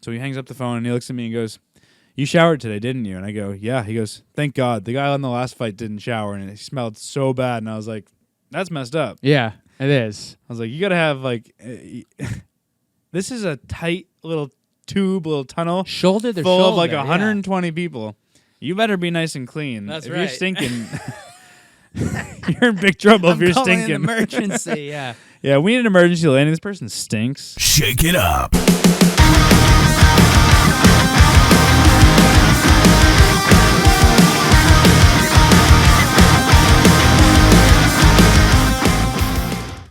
So he hangs up the phone and he looks at me and goes, "You showered today, didn't you?" And I go, "Yeah." He goes, "Thank God. The guy on the last fight didn't shower and it smelled so bad." And I was like, "That's messed up." Yeah, it is. I was like, "You got to have like, this is a tight little tube, little tunnel, Shoulder to full shoulder. of like 120 people. You better be nice and clean. That's if right. you're stinking, you're in big trouble if you're stinking." An emergency, yeah. Yeah, we need an emergency landing. This person stinks. Shake it up.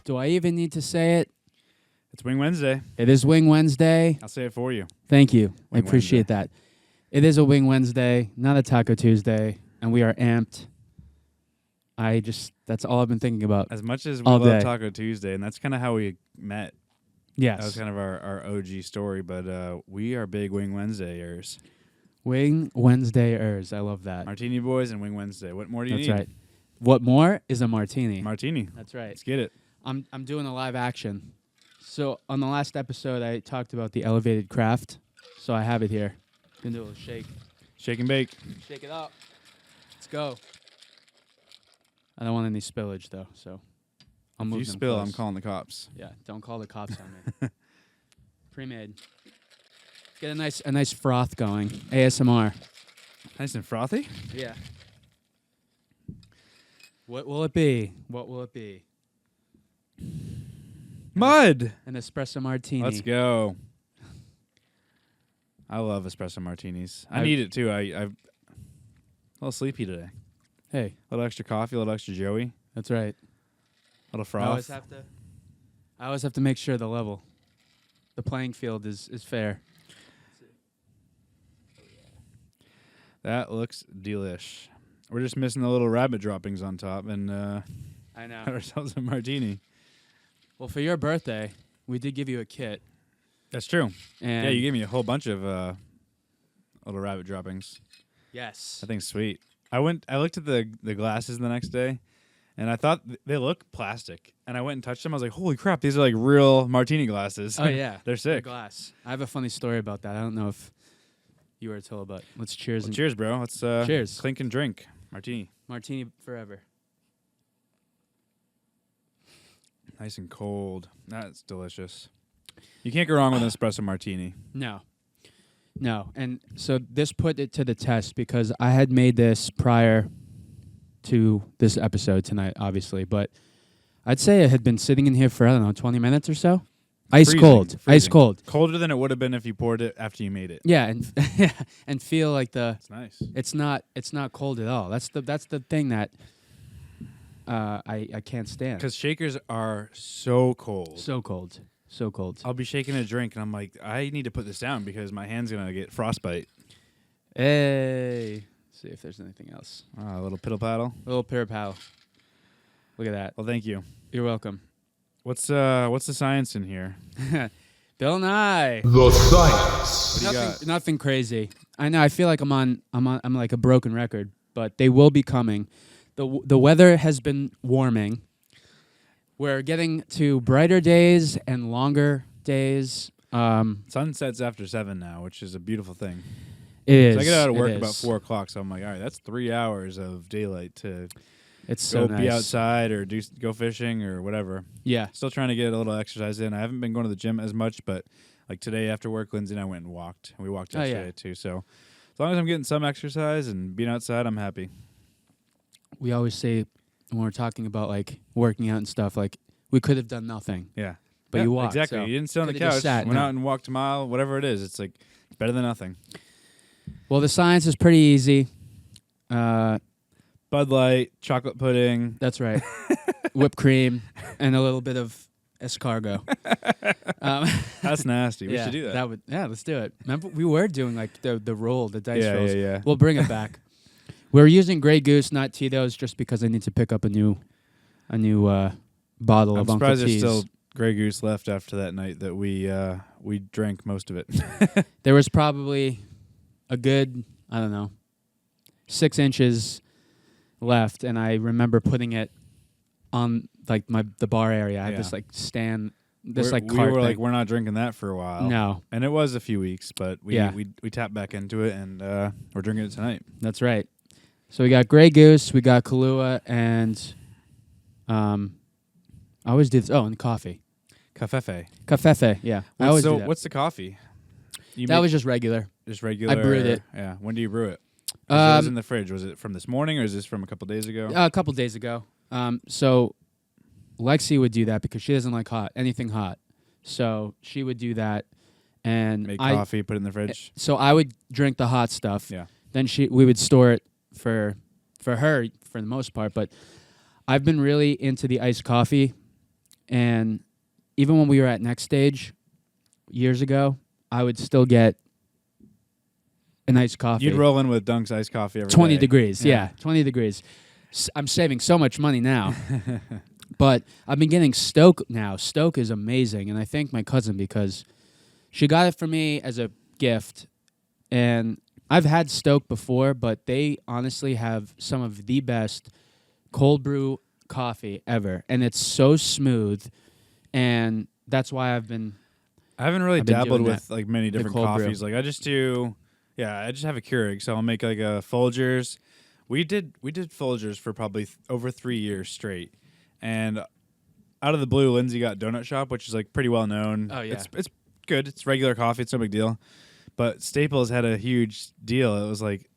Do I even need to say it? It's Wing Wednesday. It is Wing Wednesday. I'll say it for you. Thank you. I Wing appreciate that. It is a Wing Wednesday, not a Taco Tuesday, and we are amped. That's all I've been thinking about. As much as we all love day. Taco Tuesday, and that's kind of how we met. Yes. That was kind of our OG story, but we are big Wing Wednesdayers. Wing Wednesdayers. I love that. Martini Boys and Wing Wednesday. What more do you need? That's right. What more is a martini? Martini. That's right. Let's get it. I'm doing a live action. So on the last episode, I talked about the elevated craft. So I have it here. Gonna do a little shake. Shake and bake. Shake it up. Let's go. I don't want any spillage though, so I'll move If you them spill, close. I'm calling the cops. Yeah, don't call the cops on me. Pre-made. Get a nice froth going. ASMR. Nice and frothy. Yeah. What will it be? What will it be? Mud. An espresso martini. Let's go. I love espresso martinis. I I- need it too. I'm a little sleepy today. Hey, A little extra coffee, a little extra Joey, that's right. a little I froth. always have to make sure the playing field is fair. That looks delish. We're just missing the little rabbit droppings on top and I know. had ourselves a martini. Well, for your birthday, we did give you a kit. That's true. And Yeah, you gave me a whole bunch of little rabbit droppings. yes. I think sweet. I looked at the glasses the next day, and I thought they look plastic. And I went and touched them. I was like, holy crap, these are like real martini glasses. Oh yeah, They're the sick. glass. I have a funny story about that. I don't know if you were told, but let's cheers Well, and cheers, bro. Let's Cheers. clink and drink. Martini. martini forever. Nice and cold. That's delicious. You can't go wrong with an espresso martini. No. And so this put it to the test because I had made this prior to this episode tonight, obviously, but I'd say it had been sitting in here for, I don't know, 20 minutes or so. Ice Freezing, cold. Ice freezing. cold. Colder than it would have been if you poured it after you made it. Yeah, and and feel like It's nice. it's not cold at all. That's the thing that I can't stand. Because shakers are so cold. So cold. So cold. I'll be shaking a drink, and I'm like, I need to put this down because my hand's going to get frostbite. Hey. See if there's anything else. A little piddle paddle. Little pair pal. Look at that. Well, thank you. You're welcome. What's the science in here? Bill Nye. The science. What do you got? Nothing crazy. I know. I feel like I'm like a broken record, but they will be coming. The weather has been warming. We're getting to brighter days and longer days. Sun sets after 7 now, which is a beautiful thing. It is. So I get out of work it about is. 4 o'clock, so I'm like, all right, that's 3 hours of daylight to It's so go nice. be outside or go fishing or whatever. Yeah. Still trying to get a little exercise in. I haven't been going to the gym as much, but like today after work, Lindsay and I went and walked. And we walked Oh, yeah. yesterday too. So as long as I'm getting some exercise and being outside, I'm happy. We always say when we're talking about like working out and stuff, like we could have done nothing, Yeah. but Yeah, you walked. Exactly. so- You didn't sit on the Coulda just couch. sat, Went no. out and walked a mile, whatever it is. It's like it's better than nothing. Well, the science is pretty easy. Bud Light, chocolate pudding. That's right. Whipped cream and a little bit of escargot. That's nasty. We yeah, should do that. Let's do it. Remember, we were doing like the roll, the dice yeah, rolls. yeah. We'll bring it back. We're using Grey Goose, not Tito's, just because I need to pick up a new bottle I'm of Uncle surprised there's T's. still Grey Goose left after that night that we drank most of it. There was probably a good, I don't know, 6 inches left, and I remember putting it on like the bar area. I had Yeah. this like stand this we cart were thing. like, we're not drinking that for a while. No, And it was a few weeks, but we Yeah. we tapped back into it, and we're drinking it tonight. that's right. So we got Grey Goose, we got Kahlua, and I always do this. Oh, and coffee. Cafefe. Cafefe, yeah. I always do that. What's the coffee? That was just regular. just regular. brewed it. Yeah. When do you brew it? 'Cause it was in Um, the fridge. Was it from this morning, or is this from a couple days ago? a couple days ago. So Lexi would do that because she doesn't like anything hot. So she would do that, and Make coffee, put it in the fridge. So I would drink the hot stuff. Yeah. Then we would store it for her for the most part. But I've been really into the iced coffee, and even when we were at Next Stage years ago, I would still get an iced coffee. You'd roll in with Dunk's iced coffee every 20 day. degrees, yeah, 20 degrees. I'm saving so much money now. But I've been getting Stoke now. Stoke is amazing, and I thank my cousin because she got it for me as a gift. And I've had Stoke before, but they honestly have some of the best cold brew coffee ever, and it's so smooth. And that's why I haven't really dabbled doing with like many different cold brew. coffees. Like I just have a Keurig, so I'll make like a Folgers. We did Folgers for probably over 3 years straight. And out of the blue, Lindsay got Donut Shop, which is like pretty well known. Oh, yeah. It's good. It's regular coffee. It's no big deal. But Staples had a huge deal. It was like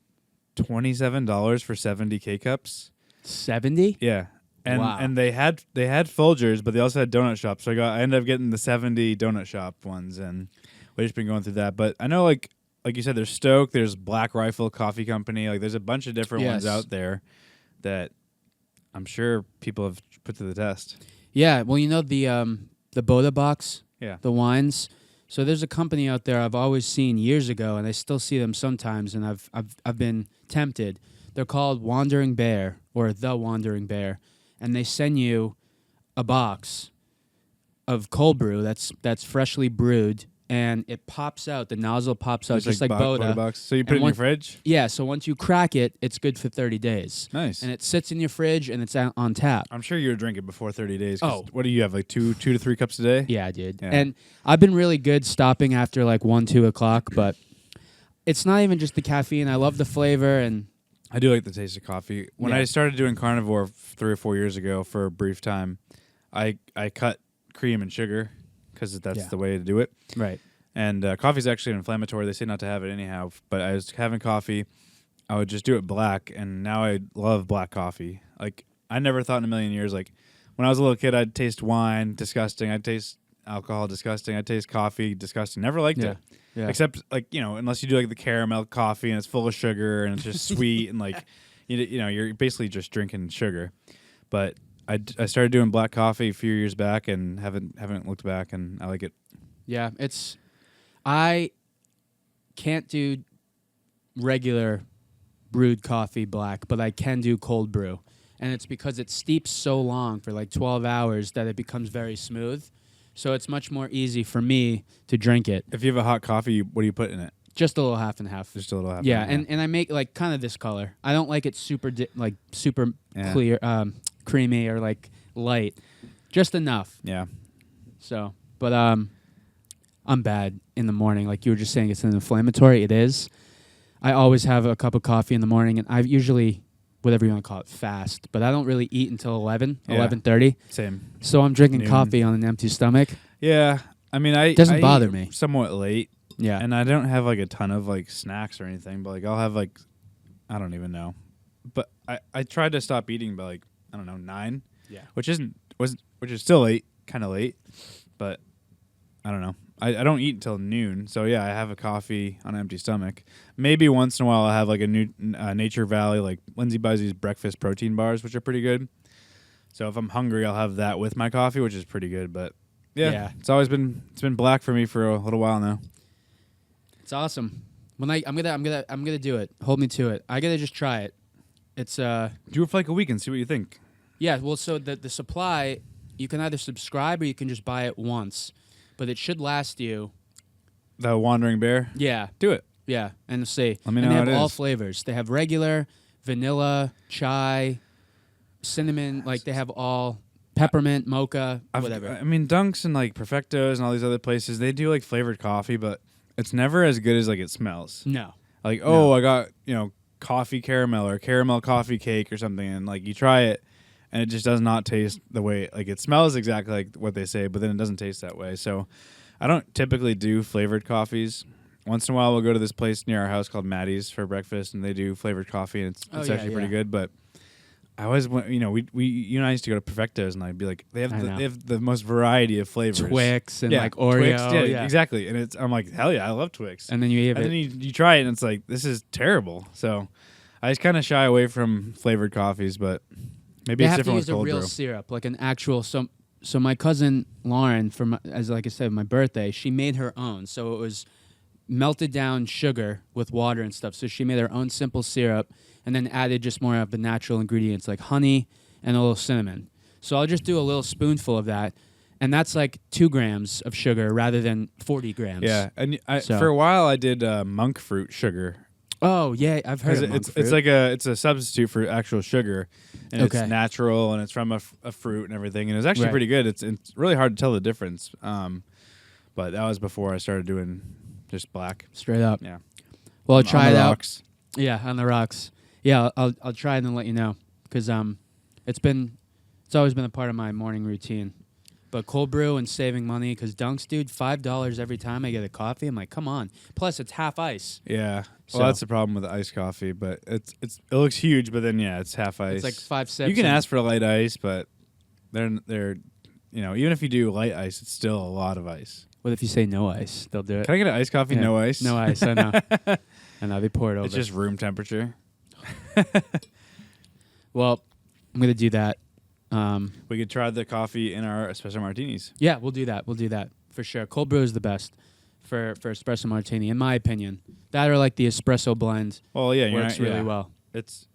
$27 for 70 K-Cups. 70? Yeah. And Wow. and they had Folgers, but they also had Donut Shop. So I ended up getting the 70 Donut Shop ones, and we've just been going through that. But I know like you said, there's Stoke, there's Black Rifle Coffee Company. Like there's a bunch of different ones out there that I'm sure people have put to the test. Yeah, well, you know the Boda box, Yeah. the wines. So there's a company out there I've always seen years ago, and I still see them sometimes, and I've been tempted. They're called Wandering Bear or The Wandering Bear, and they send you a box of cold brew that's freshly brewed, and it pops out. The nozzle pops out just like Boda. Box. So you put it in your fridge? Yeah, so once you crack it, it's good for 30 days. Nice. And it sits in your fridge, and it's on tap. I'm sure you would drink it before 30 days. 'Cause Oh. What do you have, like two to 3 cups a day? Yeah, dude. Yeah. And I've been really good stopping after like 1, 2 o'clock, but it's not even just the caffeine. I love the flavor, and I do like the taste of coffee. When Yeah. I started doing carnivore 3 or 4 years ago for a brief time, I cut cream and sugar because that's the way to do it. right. And coffee's actually inflammatory. They say not to have it anyhow. But I was having coffee. I would just do it black, and now I love black coffee. Like I never thought in a million years. Like when I was a little kid, I'd taste wine, disgusting. I'd taste alcohol, disgusting. I'd taste coffee, disgusting. Never liked it. Yeah. Except like unless you do like the caramel coffee and it's full of sugar and it's just sweet and like you're basically just drinking sugar. But I started doing black coffee a few years back and haven't looked back, and I like it. Yeah, I can't do regular brewed coffee black, but I can do cold brew. And it's because it steeps so long for like 12 hours that it becomes very smooth. So it's much more easy for me to drink it. If you have a hot coffee, what do you put in it? Just a little half and half. Just a little half. Yeah, and half. and I make like kind of this color. I don't like it super Yeah. clear, creamy or like light. Just enough. Yeah. So, but I'm bad in the morning. Like you were just saying, it's an inflammatory. It is. I always have a cup of coffee in the morning, and I usually, whatever you want to call it, fast. But I don't really eat until 11:30. Same. So I'm drinking Noon. coffee on an empty stomach. Yeah. I mean, I Doesn't I bother eat me. somewhat late, Yeah. and I don't have like a ton of like snacks or anything, but like I'll have like I don't even know. But I tried to stop eating by like I don't know 9. Yeah. Which is still late, kind of late, but I don't know. I don't eat until noon, so yeah, I have a coffee on an empty stomach. Maybe once in a while I'll have like a new Nature Valley, like Lindsay buys these breakfast protein bars, which are pretty good. So if I'm hungry, I'll have that with my coffee, which is pretty good. But yeah. It's been black for me for a little while now. It's awesome. When I'm gonna do it. Hold me to it. I gotta just try it. It's Do it for like a week and see what you think. Yeah, well, so the supply, you can either subscribe or you can just buy it once, but it should last you. The Wandering Bear. Yeah, Do it. yeah, and see. Let me and know they how have it all is. flavors. They have regular, vanilla, chai, cinnamon. Like they have all peppermint, mocha, whatever. I mean, Dunks and like Perfectos and all these other places, they do like flavored coffee, but it's never as good as like it smells. No. Like, No. I got, coffee caramel or caramel coffee cake or something, and like you try it and it just does not taste the way, like it smells exactly like what they say, but then it doesn't taste that way. So I don't typically do flavored coffees. Once in a while we'll go to this place near our house called Maddie's for breakfast, and they do flavored coffee, and it's actually pretty good. But I always went, you and I used to go to Perfectos, and I'd be like, they have the most variety of flavors. Twix and like Oreo. Twix, exactly. And I'm like, hell yeah, I love Twix. And then you eat it. And then you try it, and it's like, this is terrible. So I just kind of shy away from flavored coffees, but maybe it's different with cold brew. You have to use a real syrup, like an actual. So my cousin Lauren, as like I said, my birthday, she made her own. So it was melted down sugar with water and stuff. So she made her own simple syrup and then added just more of the natural ingredients like honey and a little cinnamon. So I'll just do a little spoonful of that, and that's like 2 grams of sugar rather than 40 grams. Yeah, and for a while I did monk fruit sugar. Oh yeah, I've heard of monk fruit. It's a substitute for actual sugar, and it's natural, and it's from a fruit and everything, and it's actually pretty good. It's really hard to tell the difference. But that was before I started doing just black. Straight up. Yeah. Well, I'll try it out. Rocks. Yeah, on the rocks. Yeah, I'll try it and let you know, because it's always been a part of my morning routine. But cold brew and saving money, because Dunks, dude, $5 every time I get a coffee. I'm like, come on. Plus, it's half ice. Yeah. Well, that's the problem with the iced coffee, but it looks huge, but then it's half ice. It's like 5 sips. You can ask for light ice, but they're even if you do light ice, it's still a lot of ice. What if you say no ice? They'll do it. Can I get an iced coffee? Yeah. No ice. No ice. I know. I know. They pour it over. It's just room temperature. Well, I'm gonna do that. We could try the coffee in our espresso martinis. Yeah, we'll do that. We'll do that for sure. Cold brew is the best for espresso martini, in my opinion. That or like the espresso blend. Well, yeah, works really well. It's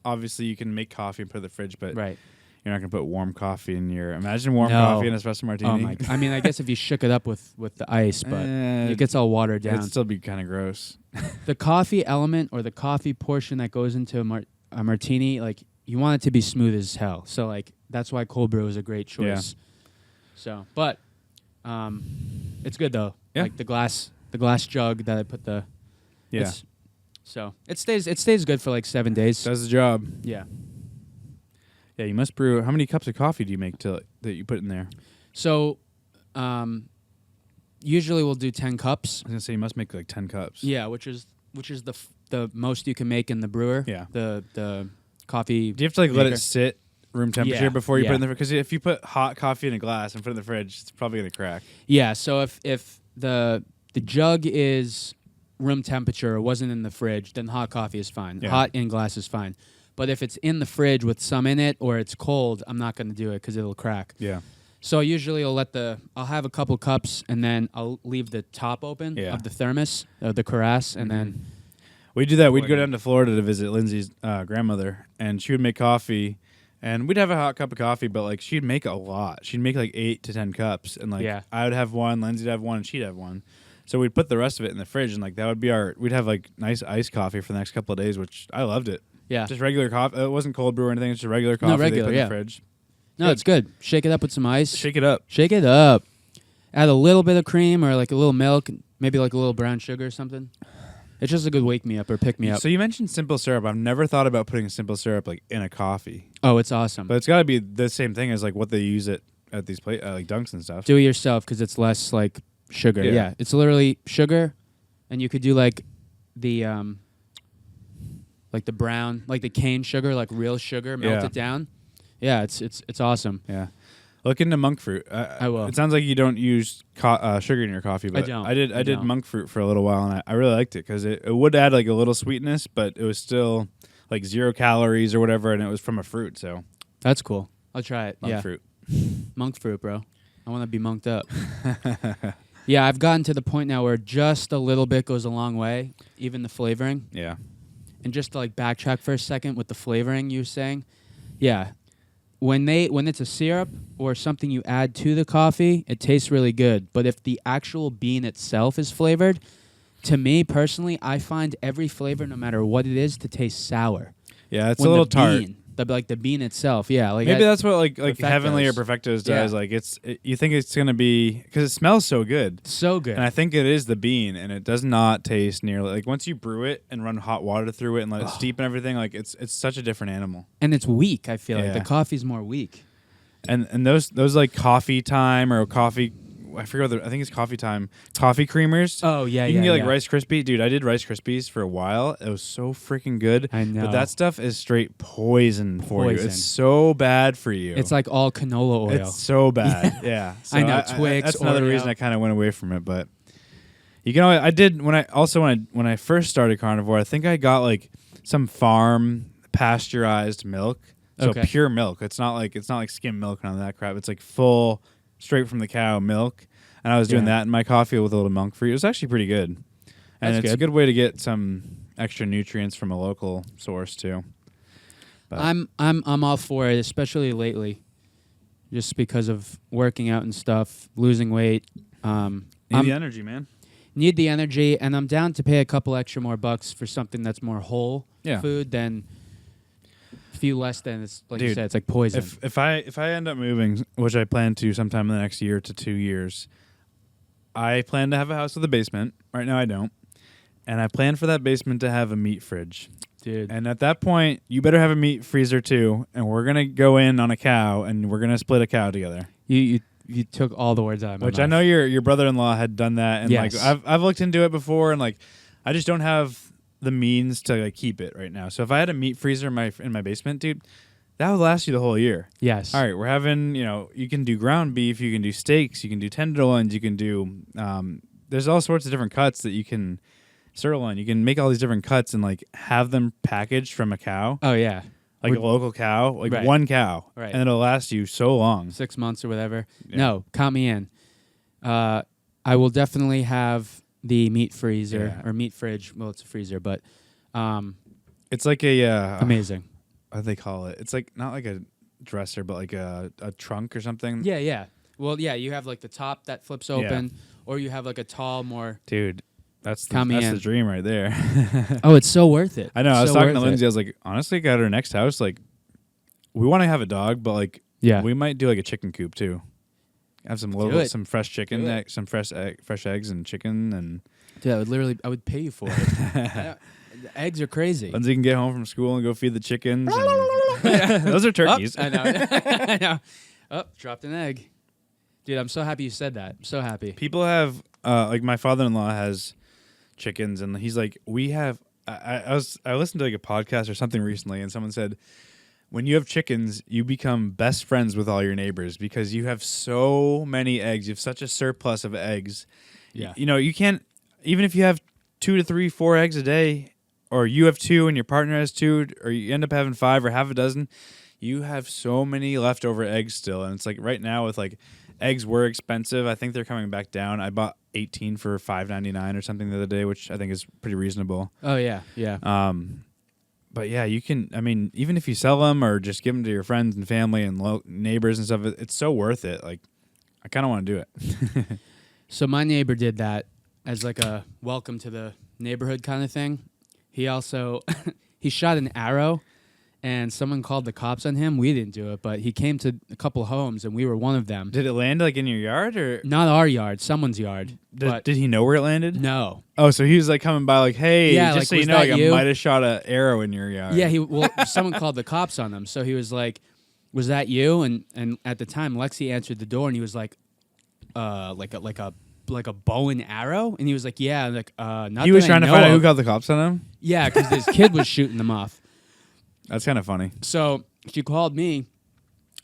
obviously you can make coffee and put it in the fridge, but you're not gonna put warm coffee in your. Imagine warm coffee in espresso martini. Oh my! I mean, I guess if you shook it up with the ice, but it gets all watered down. It'd still be kind of gross. The coffee element or the coffee portion that goes into a martini, like you want it to be smooth as hell. So like that's why cold brew is a great choice. Yeah. So, but it's good though. Yeah. Like the glass jug that I put the. Yeah. So it stays good for like 7 days. Does the job. Yeah. Yeah, you must brew. How many cups of coffee do you make that you put in there? So, usually we'll do 10 cups. I was gonna say you must make like 10 cups. Yeah, which is the most you can make in the brewer. Yeah. The coffee. Do you have to let it sit room temperature before you put it in the fridge? Because if you put hot coffee in a glass and put it in the fridge, it's probably gonna crack. Yeah. So if the jug is room temperature or wasn't in the fridge, then hot coffee is fine. Yeah. Hot in glass is fine. But if it's in the fridge with some in it or it's cold, I'm not going to do it because it'll crack. Yeah. So usually I'll have a couple cups and then I'll leave the top open of the thermos, the Carasse, and then... We do that. We'd go down to Florida to visit Lindsay's grandmother, and she would make coffee, and we'd have a hot cup of coffee, but like she'd make a lot. She'd make like 8 to 10 cups, and like I would have one, Lindsay'd have one, and she'd have one. So we'd put the rest of it in the fridge, and like that would be we'd have like nice iced coffee for the next couple of days, which I loved it. Yeah. Just regular coffee. It wasn't cold brew or anything. It's just regular coffee they put in the fridge. No, it's good. Shake it up with some ice. Shake it up. Shake it up. Add a little bit of cream or like a little milk, maybe like a little brown sugar or something. It's just a good wake me up or pick me up. So you mentioned simple syrup. I've never thought about putting simple syrup like in a coffee. Oh, it's awesome. But it's got to be the same thing as like what they use at these like Dunks and stuff. Do it yourself because it's less like sugar. Yeah. It's literally sugar, and you could do like the brown, like the cane sugar, like real sugar, melt it down. Yeah, it's awesome. Yeah. Look into monk fruit. I will. It sounds like you don't use sugar in your coffee, but I don't. I did monk fruit for a little while, and I really liked it because it would add like a little sweetness, but it was still like 0 calories or whatever, and it was from a fruit. So that's cool. I'll try it. Monk fruit. Monk fruit, bro. I want to be monked up. Yeah, I've gotten to the point now where just a little bit goes a long way, even the flavoring. Yeah. And just to like backtrack for a second with the flavoring you were saying, yeah. When it's a syrup or something you add to the coffee, it tastes really good. But if the actual bean itself is flavored, to me personally, I find every flavor, no matter what it is, to taste sour. Yeah, it's a little tart. the bean itself. Yeah, like maybe that's what like Heavenly or Perfectos. Perfectos does. Yeah. Like you think it's gonna be because it smells so good. So good. And I think it is the bean, and it does not taste nearly like once you brew it and run hot water through it and let it steep and everything. Like it's such a different animal. And it's weak. I feel like Yeah. the coffee's more weak. And those like coffee time or coffee, I forget what I think it's coffee time. Coffee creamers. Oh yeah, You can get like yeah. Rice Krispie, dude. I did Rice Krispies for a while. It was so freaking good. I know. But that stuff is straight poison for you. Poison. It's so bad for you. It's like all canola oil. It's so bad. Yeah. So I know. Twix. That's another Oreo. reason I kind of went away from it. But you can always, I did when I first started carnivore. I think I got like some farm pasteurized milk, so Okay. pure milk. It's not like skim milk and all that crap. It's like full, straight from the cow milk. And I was doing that in my coffee with a little milk free. It was actually pretty good. And That's it's good. a good way to get some extra nutrients from a local source too. But I'm all for it, especially lately, just because of working out and stuff, losing weight. need the energy, man. Need the energy, and I'm down to pay a couple extra more bucks for something that's more whole food than a few less than it's like you Dude, said, it's like poison. If I end up moving, which I plan to sometime in the next year to 2 years, I plan to have a house with a basement. Right now I don't. And I plan for that basement to have a meat fridge. Dude. And at that point, you better have a meat freezer too, and we're going to go in on a cow and we're going to split a cow together. You took all the words out of my Which mouth. I know your brother-in-law had done that, and Yes. like I've looked into it before, and like I just don't have the means to like keep it right now. So if I had a meat freezer in my basement, dude, that would last you the whole year. Yes. All right, we're having, you can do ground beef, you can do steaks, you can do tenderloins, you can do there's all sorts of different cuts that you can sirloin. You can make all these different cuts and like have them packaged from a cow. Oh yeah. Like a local cow, like Right. one cow, Right. and it'll last you so long. 6 months or whatever. Yeah. No, count me in. I will definitely have the meat freezer or meat fridge. Well, it's a freezer, but It's like a amazing. what do they call it? It's like not like a dresser, but like a trunk or something. Yeah, yeah. Well, yeah, you have like the top that flips open, or you have like a tall, more. Dude, that's Count me in. the dream right there. Oh, it's so worth it. I know. I was So talking to worth it. Lindsay. I was like, honestly, at our next house, like, we want to have a dog, but like, Yeah. we might do like a chicken coop too. Have some it. some fresh chicken, Do it. some fresh eggs and chicken, and Dude, I would pay you for it. The eggs are crazy. Lindsay can get home from school and go feed the chickens. And those are turkeys. Oh, I know. I know. Oh, dropped an egg. Dude, I'm so happy you said that. I'm so happy. People have like my father-in-law has chickens, and he's like, we have. I listened to like a podcast or something recently, and someone said, when you have chickens, you become best friends with all your neighbors because you have so many eggs. You have such a surplus of eggs. Yeah. You can't, even if you have 2 to 3, 4 eggs a day, or you have 2 and your partner has 2, or you end up having 5 or half a dozen, you have so many leftover eggs still. And it's like right now with like eggs were expensive. I think they're coming back down. I bought 18 for $5.99 or something the other day, which I think is pretty reasonable. Oh, yeah. Yeah. But yeah, you can. I mean, even if you sell them or just give them to your friends and family and neighbors and stuff, it's so worth it. Like, I kind of want to do it. So my neighbor did that as like a welcome to the neighborhood kind of thing. He also he shot an arrow, and someone called the cops on him. We didn't do it, but he came to a couple homes, and we were one of them. Did it land like in your yard or Not our yard, someone's yard. did he know where it landed? No. Oh, so he was like coming by, like, hey, Yeah, just like, so you was know, that like you? I might have shot an arrow in your yard. Yeah, someone called the cops on him. So he was like, "Was that you?" And at the time, Lexi answered the door, and he was like a bow and arrow, and he was like, "Yeah," like not He was that I trying to know find out who of. called the cops on him. Yeah, because his kid was shooting them off. That's kind of funny. So she called me.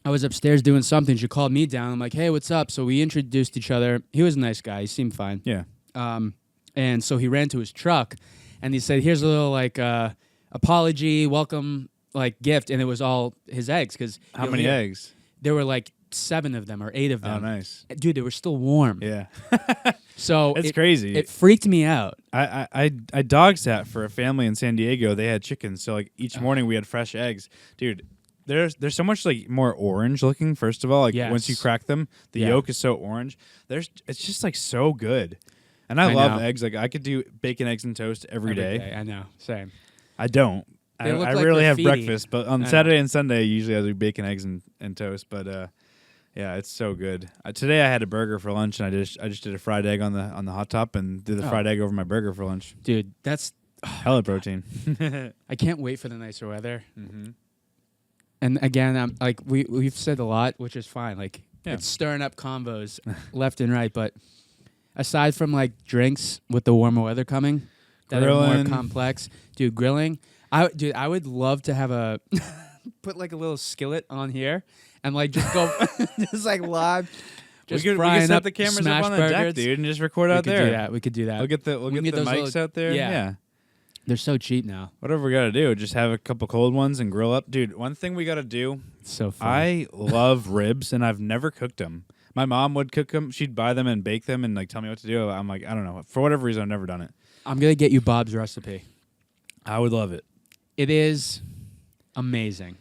I was upstairs doing something. She called me down. I'm like, "Hey, what's up?" So we introduced each other. He was a nice guy. He seemed fine. Yeah. And so he ran to his truck, and he said, "Here's a little like apology, welcome, like gift," and it was all his eggs. Because How many eggs? There were like 7 of them or 8 of them. Oh, nice. Dude, they were still warm. Yeah. So It's crazy. It freaked me out. I dog sat for a family in San Diego. They had chickens, so like each morning we had fresh eggs. Dude, there's so much like more orange looking. First of all, like Yes. once you crack them, the Yeah. yolk is so orange. It's just like so good. And I love know. eggs. Like I could do bacon, eggs, and toast every day. I know. Same. I don't. They look I like rarely have graffiti. breakfast, but on I know. Saturday and Sunday, usually I do bacon, eggs, and toast. But yeah, it's so good. Today I had a burger for lunch, and I just did a fried egg on the hot top and did the fried egg over my burger for lunch. Dude, that's Hella protein. I can't wait for the nicer weather. Mm-hmm. And again, I'm like we've said a lot, which is fine. Like Yeah. it's stirring up combos left and right. But aside from like drinks with the warmer weather coming, that are more Grilling. complex, dude, grilling. I would love to have a put like a little skillet on here and like just go just like live. Just we could frying set up the cameras smash up on the deck, burgers. dude, and just record We out could there. do that. We could do that. We'll get the those mics little- out there. Yeah. They're so cheap now. Whatever we gotta do, just have a couple cold ones and grill up, dude. One thing we gotta do. It's so fun. I love ribs, and I've never cooked them. My mom would cook them. She'd buy them and bake them, and like tell me what to do. I'm like, I don't know. For whatever reason, I've never done it. I'm gonna get you Bob's recipe. I would love it. It is amazing.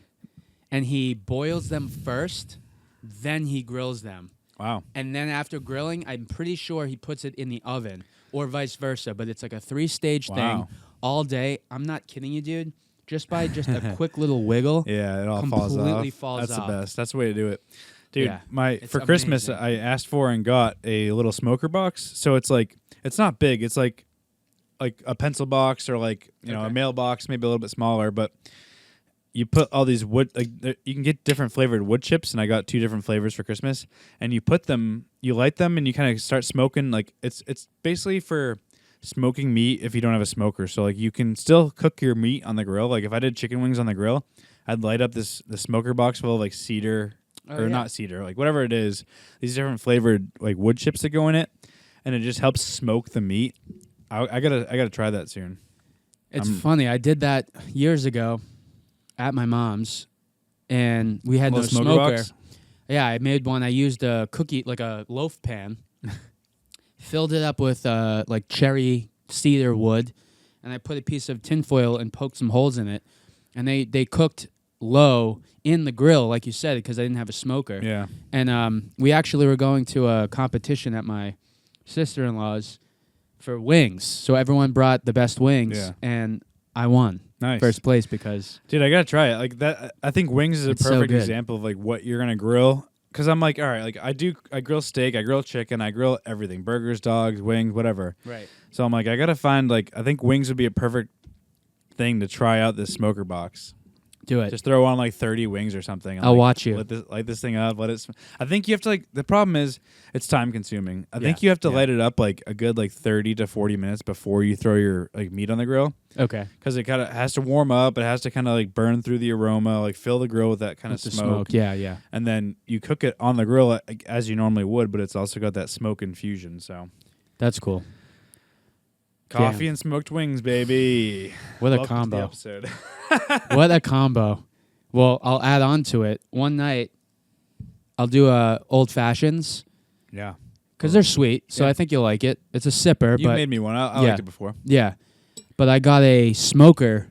And he boils them first, then he grills them. Wow. And then after grilling, I'm pretty sure he puts it in the oven or vice versa. But it's like a 3-stage thing Wow. all day. I'm not kidding you, dude. Just by just a quick little wiggle. Yeah, it all Completely falls falls off. That's off. the best. That's the way to do it. Dude, Yeah, it's for Christmas amazing. I asked for and got a little smoker box. So it's like it's not big. It's like a pencil box or like, you know, a Okay. mailbox, maybe a little bit smaller, but you put all these wood you can get different flavored wood chips, and I got 2 different flavors for Christmas, and you light them and you kind of start smoking. Like it's basically for smoking meat if you don't have a smoker. So like you can still cook your meat on the grill. Like if I did chicken wings on the grill, I'd light up the smoker box full of like cedar not cedar, like whatever it is, these different flavored like wood chips that go in it, and it just helps smoke the meat. I gotta try that soon. It's funny. I did that years ago at my mom's, and we had no Little smoker. box? Yeah, I made one. I used a cookie, like a loaf pan, filled it up with like cherry cedar wood, and I put a piece of tinfoil and poked some holes in it, and they cooked low in the grill, like you said, because I didn't have a smoker. Yeah. And we actually were going to a competition at my sister-in-law's for wings. So everyone brought the best wings, Yeah. and I won Nice. first place because Dude, I gotta try it. Like that, I think wings is a It's so perfect good. example of like what you're gonna grill. Cause I'm like, all right, like I grill steak, I grill chicken, I grill everything, burgers, dogs, wings, whatever. right. So I'm like, I gotta find like, I think wings would be a perfect thing to try out this smoker box. Do it. Just throw on like 30 wings or something. And I'll like, watch you. Light this thing up. I think you have to like. The problem is it's time consuming. I think Yeah, you have to yeah. light it up like a good like 30 to 40 minutes before you throw your like meat on the grill, Okay. because it kind of has to warm up. It has to kind of like burn through the aroma, like fill the grill with that kind of With the smoke. Yeah, yeah. And then you cook it on the grill like, as you normally would, but it's also got that smoke infusion. So That's cool. coffee Damn. and smoked wings, baby. What a Welcome to the combo. episode. What a combo. Well, I'll add on to it. One night, I'll do old fashions Yeah, because they're sweet, so Yeah. I think you'll like it. It's a sipper, you but made me one. I Yeah. liked it before. yeah. But I got a smoker,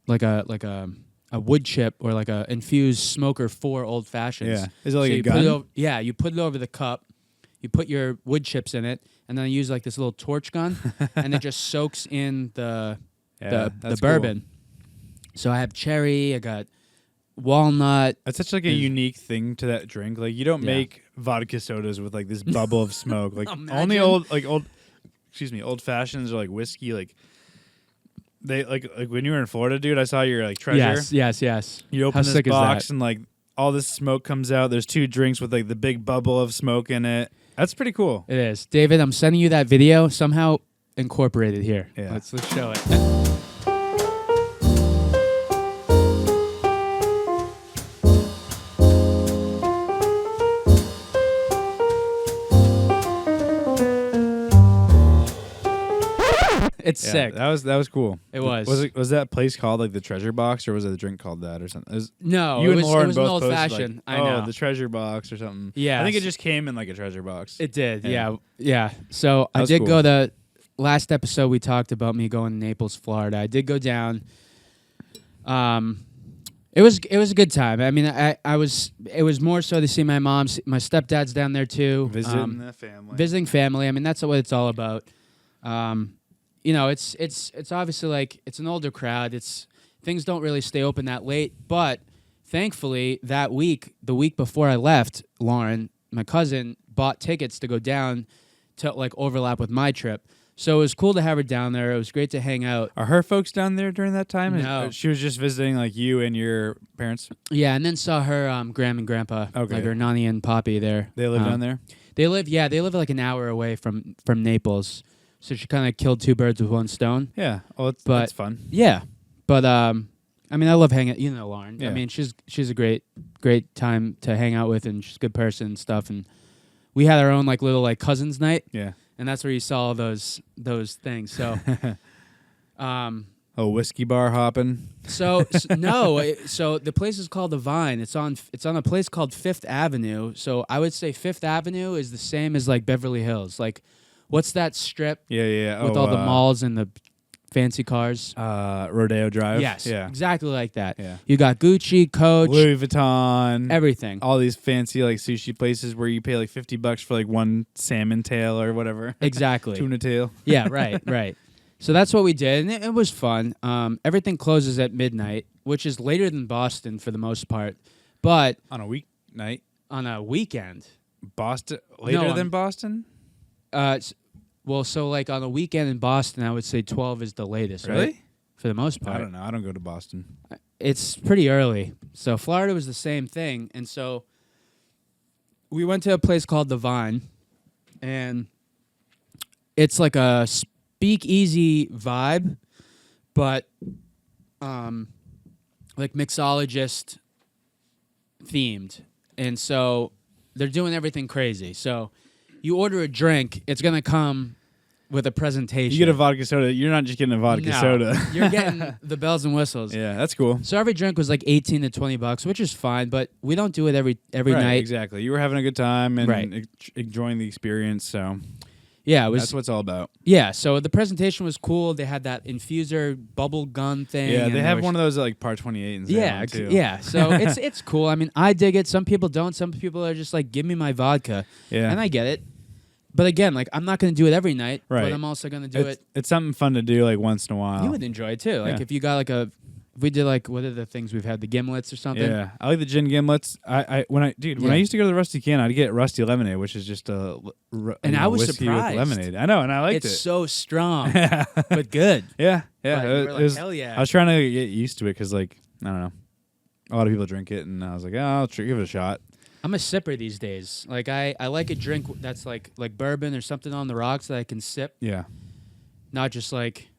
like a wood chip or like a infused smoker for old fashions. Yeah, is it like So a you put gun? it over, yeah, you put it over the cup. You put your wood chips in it, and then I use like this little torch gun, and it just soaks in the Yeah, the that's cool. bourbon. So I have cherry. I got walnut. That's such like a is- unique thing to that drink. Like you don't Yeah. make vodka sodas with like this bubble of smoke. Like Imagine. only old fashions or like whiskey. Like they like when you were in Florida, dude. I saw your like treasure. Yes. You open How this sick is box that? and like all this smoke comes out. There's 2 drinks with like the big bubble of smoke in it. That's pretty cool. It is. David, I'm sending you that video. Somehow incorporate it here. Yeah. Let's show it. It's Yeah, sick. That was cool. It was. Was that place called like the Treasure Box, or was it a drink called that or something? No, You it and was, Lauren it was an both old posted, fashioned. like, I know. the Treasure Box or something. Yeah. I think it just came in like a treasure box. It did, Yeah. yeah. So That I was did cool. go to last episode. We talked about me going to Naples, Florida. I did go down. It was a good time. I mean, I was. It was more so to see my mom. My stepdad's down there too. Visiting the family. Visiting family. I mean, that's what it's all about. You know, it's obviously like it's an older crowd. It's things don't really stay open that late. But thankfully, that week, the week before I left, Lauren, my cousin, bought tickets to go down to like overlap with my trip. So it was cool to have her down there. It was great to hang out. Are her folks down there during that time? No. She was just visiting like you and your parents? Yeah, and then saw her Graham and Grandpa, Okay. like her Nani and Poppy there. They live down there? They live like an hour away from Naples. So she kind of killed two birds with one stone. Yeah. Oh, But- it's fun. Yeah, but I mean, I love hanging. You know, Lauren. Yeah. I mean, she's a great time to hang out with, and she's a good person and stuff. And we had our own like little like cousins night, Yeah. and that's where you saw those things. So, Oh, whiskey bar hopping. so the place is called the Vine. It's on a place called Fifth Avenue. So I would say Fifth Avenue is the same as like Beverly Hills. Like, what's that strip Yeah. with all the malls and the fancy cars? Rodeo Drive. Yes, Yeah. exactly like that. Yeah. You got Gucci, Coach, Louis Vuitton. everything. All these fancy like sushi places where you pay like $50 for like one salmon tail or whatever. Exactly. Tuna tail. Yeah, right. So that's what we did, and it was fun. Everything closes at midnight, which is later than Boston for the most part, but On a weeknight. on a weekend. Boston later No, than Boston? Well, so like on a weekend in Boston, I would say 12 is the latest, Really? right? For the most part. I don't know. I don't go to Boston. It's pretty early. So Florida was the same thing. And so we went to a place called The Vine, and it's like a speakeasy vibe, but like mixologist themed. And so they're doing everything crazy. So you order a drink, it's going to come with a presentation. You get a vodka soda. You're not just getting a vodka No, soda. You're getting the bells and whistles. Yeah, that's cool. So every drink was like $18 to $20, which is fine, but we don't do it every Right, night. Exactly. You were having a good time and Right. enjoying the experience. So Yeah, it was. that's what it's all about. Yeah, so the presentation was cool. They had that infuser bubble gun thing. Yeah, and they there have was- one of those at like Par 28 and Yeah, too. yeah. So it's cool. I mean, I dig it. Some people don't. Some people are just like, give me my vodka, Yeah. and I get it. But again, like I'm not going to do it every night. Right. But I'm also going to do it. It's something fun to do like once in a while. You would enjoy it too. Like Yeah. if you got like if we did like what are the things we've had, the gimlets or something. Yeah, I like the gin gimlets. When I Yeah. used to go to the Rusty Can, I'd get Rusty Lemonade, which is just a And I was whiskey surprised. with lemonade. I know, and I liked It's it. so strong, but good. yeah. Like, It we're like, was- hell yeah. I was trying to get used to it because, like, I don't know, a lot of people drink it, and I was like, oh, I'll give it a shot. I'm a sipper these days. Like I like a drink that's like bourbon or something on the rocks that I can sip, Yeah, not just like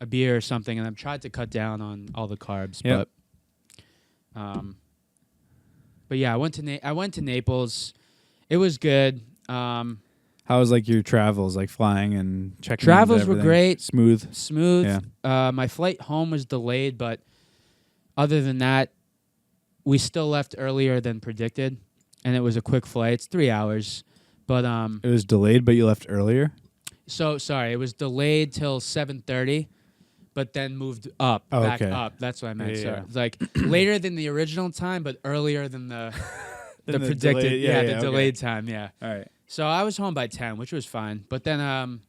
a beer or something. And I've tried to cut down on all the carbs, Yep. but yeah, I went to Naples. It was good. how was like your travels, like flying and checking? Travels into were everything? great. Smooth. Smooth. My flight home was delayed, but other than that, we still left earlier than predicted, and it was a quick flight. It's 3 hours, but It was delayed, but you left earlier. So sorry, it was delayed till 7:30, but then moved up, Oh, back okay. up. That's what I meant. Yeah, Sorry, yeah. It's like later than the original time, but earlier than the Than the predicted. delayed- yeah, yeah, the okay. delayed time. Yeah. All right. So I was home by 10, which was fine. But then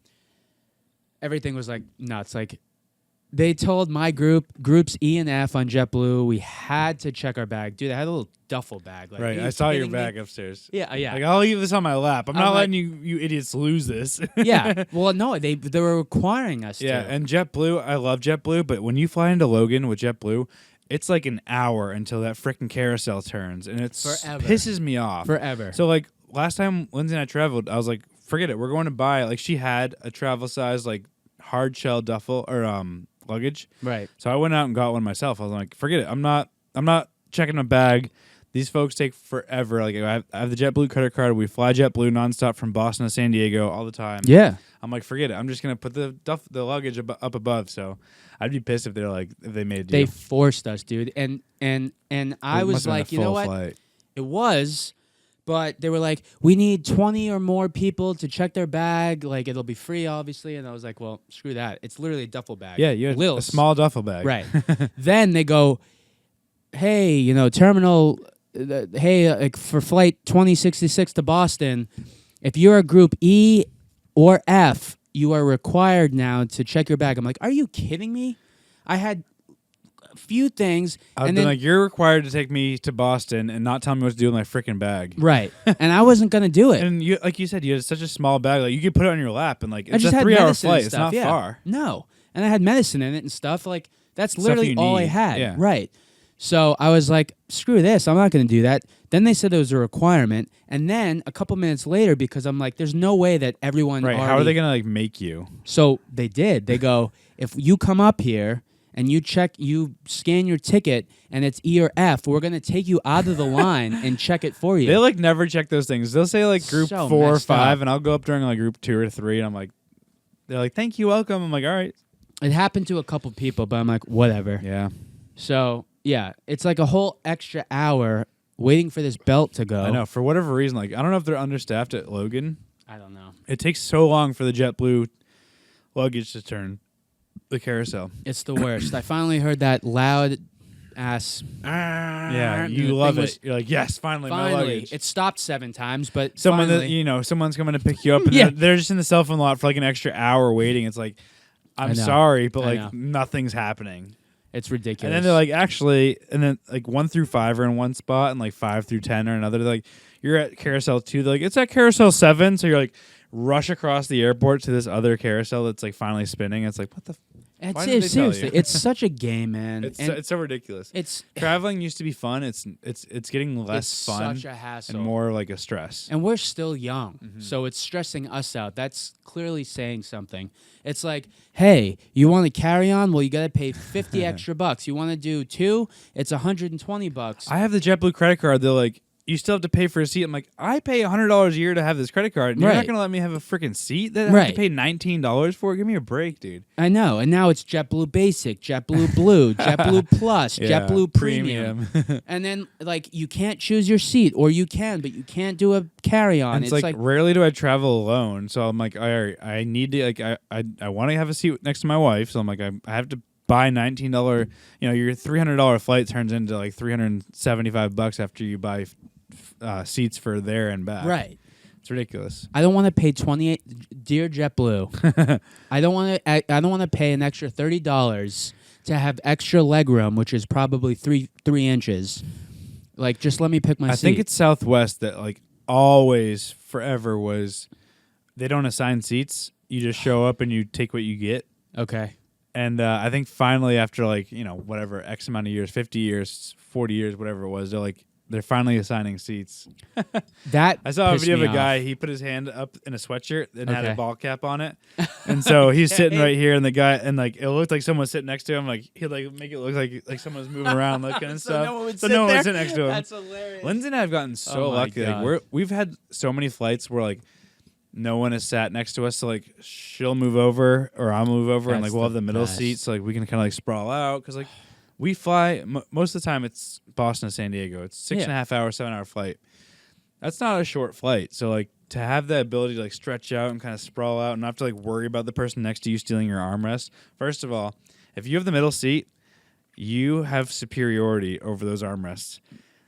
everything was like nuts. Like they told my groups E and F on JetBlue, we had to check our bag. Dude, I had a little duffel bag. Like, Right. are you I saw your kidding me? bag upstairs. Yeah, yeah. Like, I'll leave this on my lap. I'm I'm not like- letting you idiots lose this. Yeah. Well, no, they were requiring us Yeah, to. and JetBlue, I love JetBlue, but when you fly into Logan with JetBlue, it's like an hour until that freaking carousel turns, and it Forever. pisses me off. Forever. So, like, last time Lindsay and I traveled, I was like, forget it. We're going to buy, like, she had a travel size, like, hard shell duffel or luggage. Right. So I went out and got one myself. I was like, forget it. I'm not checking a bag. These folks take forever. Like I have the JetBlue credit card. We fly JetBlue nonstop from Boston to San Diego all the time. Yeah. I'm like, forget it. I'm just gonna put the luggage up above. So I'd be pissed if if they made They you. forced us, dude. And I It was must have been a like, you know full what? flight. It was, but they were like, we need 20 or more people to check their bag. Like, it'll be free, obviously. And I was like, well, screw that. It's literally a duffel bag. Yeah, you had a Lils. small duffel bag. Right. Then they go, hey, terminal, like for flight 2066 to Boston, if you're a group E or F, you are required now to check your bag. I'm like, are you kidding me? I had a few things. I've and been then, like, you're required to take me to Boston and not tell me what to do with my freaking bag. right. And I wasn't going to do it. And you, like you said, you had such a small bag. Like, you could put it on your lap and, like, I it's just a had 3-hour medicine flight. and It's stuff, not far. No. And I had medicine in it and stuff. Like, that's Stuff literally you all I need. had. Yeah. Right. So I was like, screw this. I'm not going to do that. Then they said it was a requirement. And then a couple minutes later, because I'm like, there's no way that everyone Right. How are they going to, like, make you? So they did. They go, if you come up here and you scan your ticket and it's E or F, we're going to take you out of the line and check it for you. They, like, never check those things. They'll say, like, group So 4 or messed 5, up. and I'll go up during, like, group 2 or 3, and I'm like, they're like, thank you, welcome. I'm like, all right. It happened to a couple people, but I'm like, whatever. Yeah. So, yeah, it's like a whole extra hour waiting for this belt to go. I know. For whatever reason, like, I don't know if they're understaffed at Logan. I don't know. It takes so long for the JetBlue luggage to turn the carousel. It's the worst. I finally heard that loud ass. Yeah, the you love thing it. was- You're like, yes, finally, my Finally, luggage. it stopped 7 times, but Someone that, finally, someone's coming to pick you up, and Yeah. they're just in the cell phone lot for like an extra hour waiting. It's like, I I'm know. sorry, but I like know. nothing's happening. it's ridiculous. And then they're like, actually, and then like 1 through 5 are in one spot, and like 5 through 10 are another. They're like, you're at carousel 2. They're like, it's at carousel 7. So you're like, rush across the airport to this other carousel that's like finally spinning. It's like, what the? Why did they tell seriously, you? it's such a game, man. It's And so ridiculous. it's Traveling used to be fun. It's getting less it's fun such a hassle. and more like a stress. And we're still young, Mm-hmm. so it's stressing us out. That's clearly saying something. It's like, hey, you want to carry on? Well, you got to pay 50 extra bucks. You want to do 2? It's $120. I have the JetBlue credit card. They're like, you still have to pay for a seat. I'm like, I pay $100 a year to have this credit card, and you're not Right. going to let me have a freaking seat that I have to Right. pay $19 for? Give me a break, dude. I know, and now it's JetBlue Basic, JetBlue Blue, JetBlue Plus, Yeah, JetBlue Premium. And then, like, you can't choose your seat, or you can, but you can't do a carry-on. And it's like rarely do I travel alone, so I'm like, all right, I need to, like, I want to have a seat next to my wife, so I'm like, I have to buy $19. Your $300 flight turns into like $375 after you buy seats for there and back. right. It's ridiculous. I don't want to pay 28. Dear JetBlue, I don't want to. I don't want to pay an extra $30 to have extra leg room, which is probably 3 inches. Like, just let me pick my I seat. think it's Southwest that like always forever was they don't assign seats. You just show up and you take what you get. okay. And I think finally after like, whatever X amount of years, 50 years, 40 years, whatever it was, they're finally assigning seats. That I saw a pissed video of me a guy, off. he put his hand up in a sweatshirt and had Okay. a ball cap on it. And so he's sitting right here and the guy, and like it looked like someone was sitting next to him. Like he'd like make it look like someone was moving around looking and stuff. no one would so sit no one there? would sit next to him. That's hilarious. Lindsay and I have gotten so Oh my lucky. God. Like we've had so many flights where like no one has sat next to us, so like she'll move over or I'll move over, and That's like we'll have the middle best. seat, so like we can kind of like sprawl out because like we fly most of the time. It's Boston to San Diego. It's 6.5 hour, 7 hour flight. That's not a short flight, so like to have the ability to like stretch out and kind of sprawl out and not have to like worry about the person next to you stealing your armrest. First of all, if you have the middle seat, you have superiority over those armrests.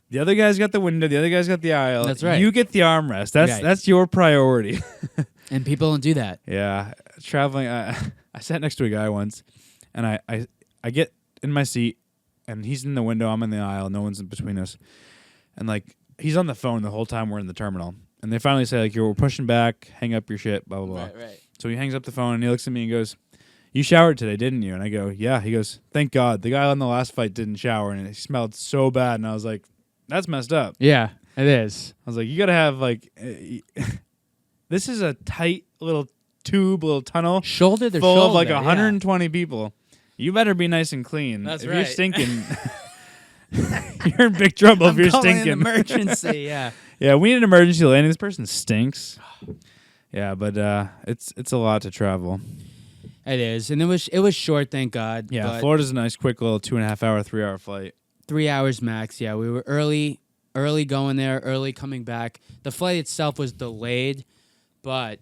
The other guy's got the window. The other guy's got the aisle. That's right. You get the armrest. Right. That's your priority. And people don't do that. Yeah, traveling. I sat next to a guy once, and I get in my seat, and he's in the window. I'm in the aisle. No one's in between us, and like he's on the phone the whole time we're in the terminal. And they finally say like, we're pushing back. Hang up your shit. Blah blah blah. Right. So he hangs up the phone and he looks at me and goes, "You showered today, didn't you?" And I go, "Yeah." He goes, "Thank God. The guy on the last flight didn't shower, and it smelled so bad." And I was like, "That's messed up." Yeah, it is. I was like, "You gotta have like, this is a tight little tube, little tunnel Shoulder to full shoulder. of like yeah. 120 people. You better be nice and clean. That's if right. you're stinking, you're in big trouble if I'm you're calling an stinking." emergency. Yeah. Yeah, we need an emergency landing. This person stinks. Yeah, but it's a lot to travel. It is, and it was short, thank God. Yeah, but Florida's a nice, quick little 2.5 hour, 3 hour flight. 3 hours max. Yeah, we were early going there, early coming back. The flight itself was delayed, but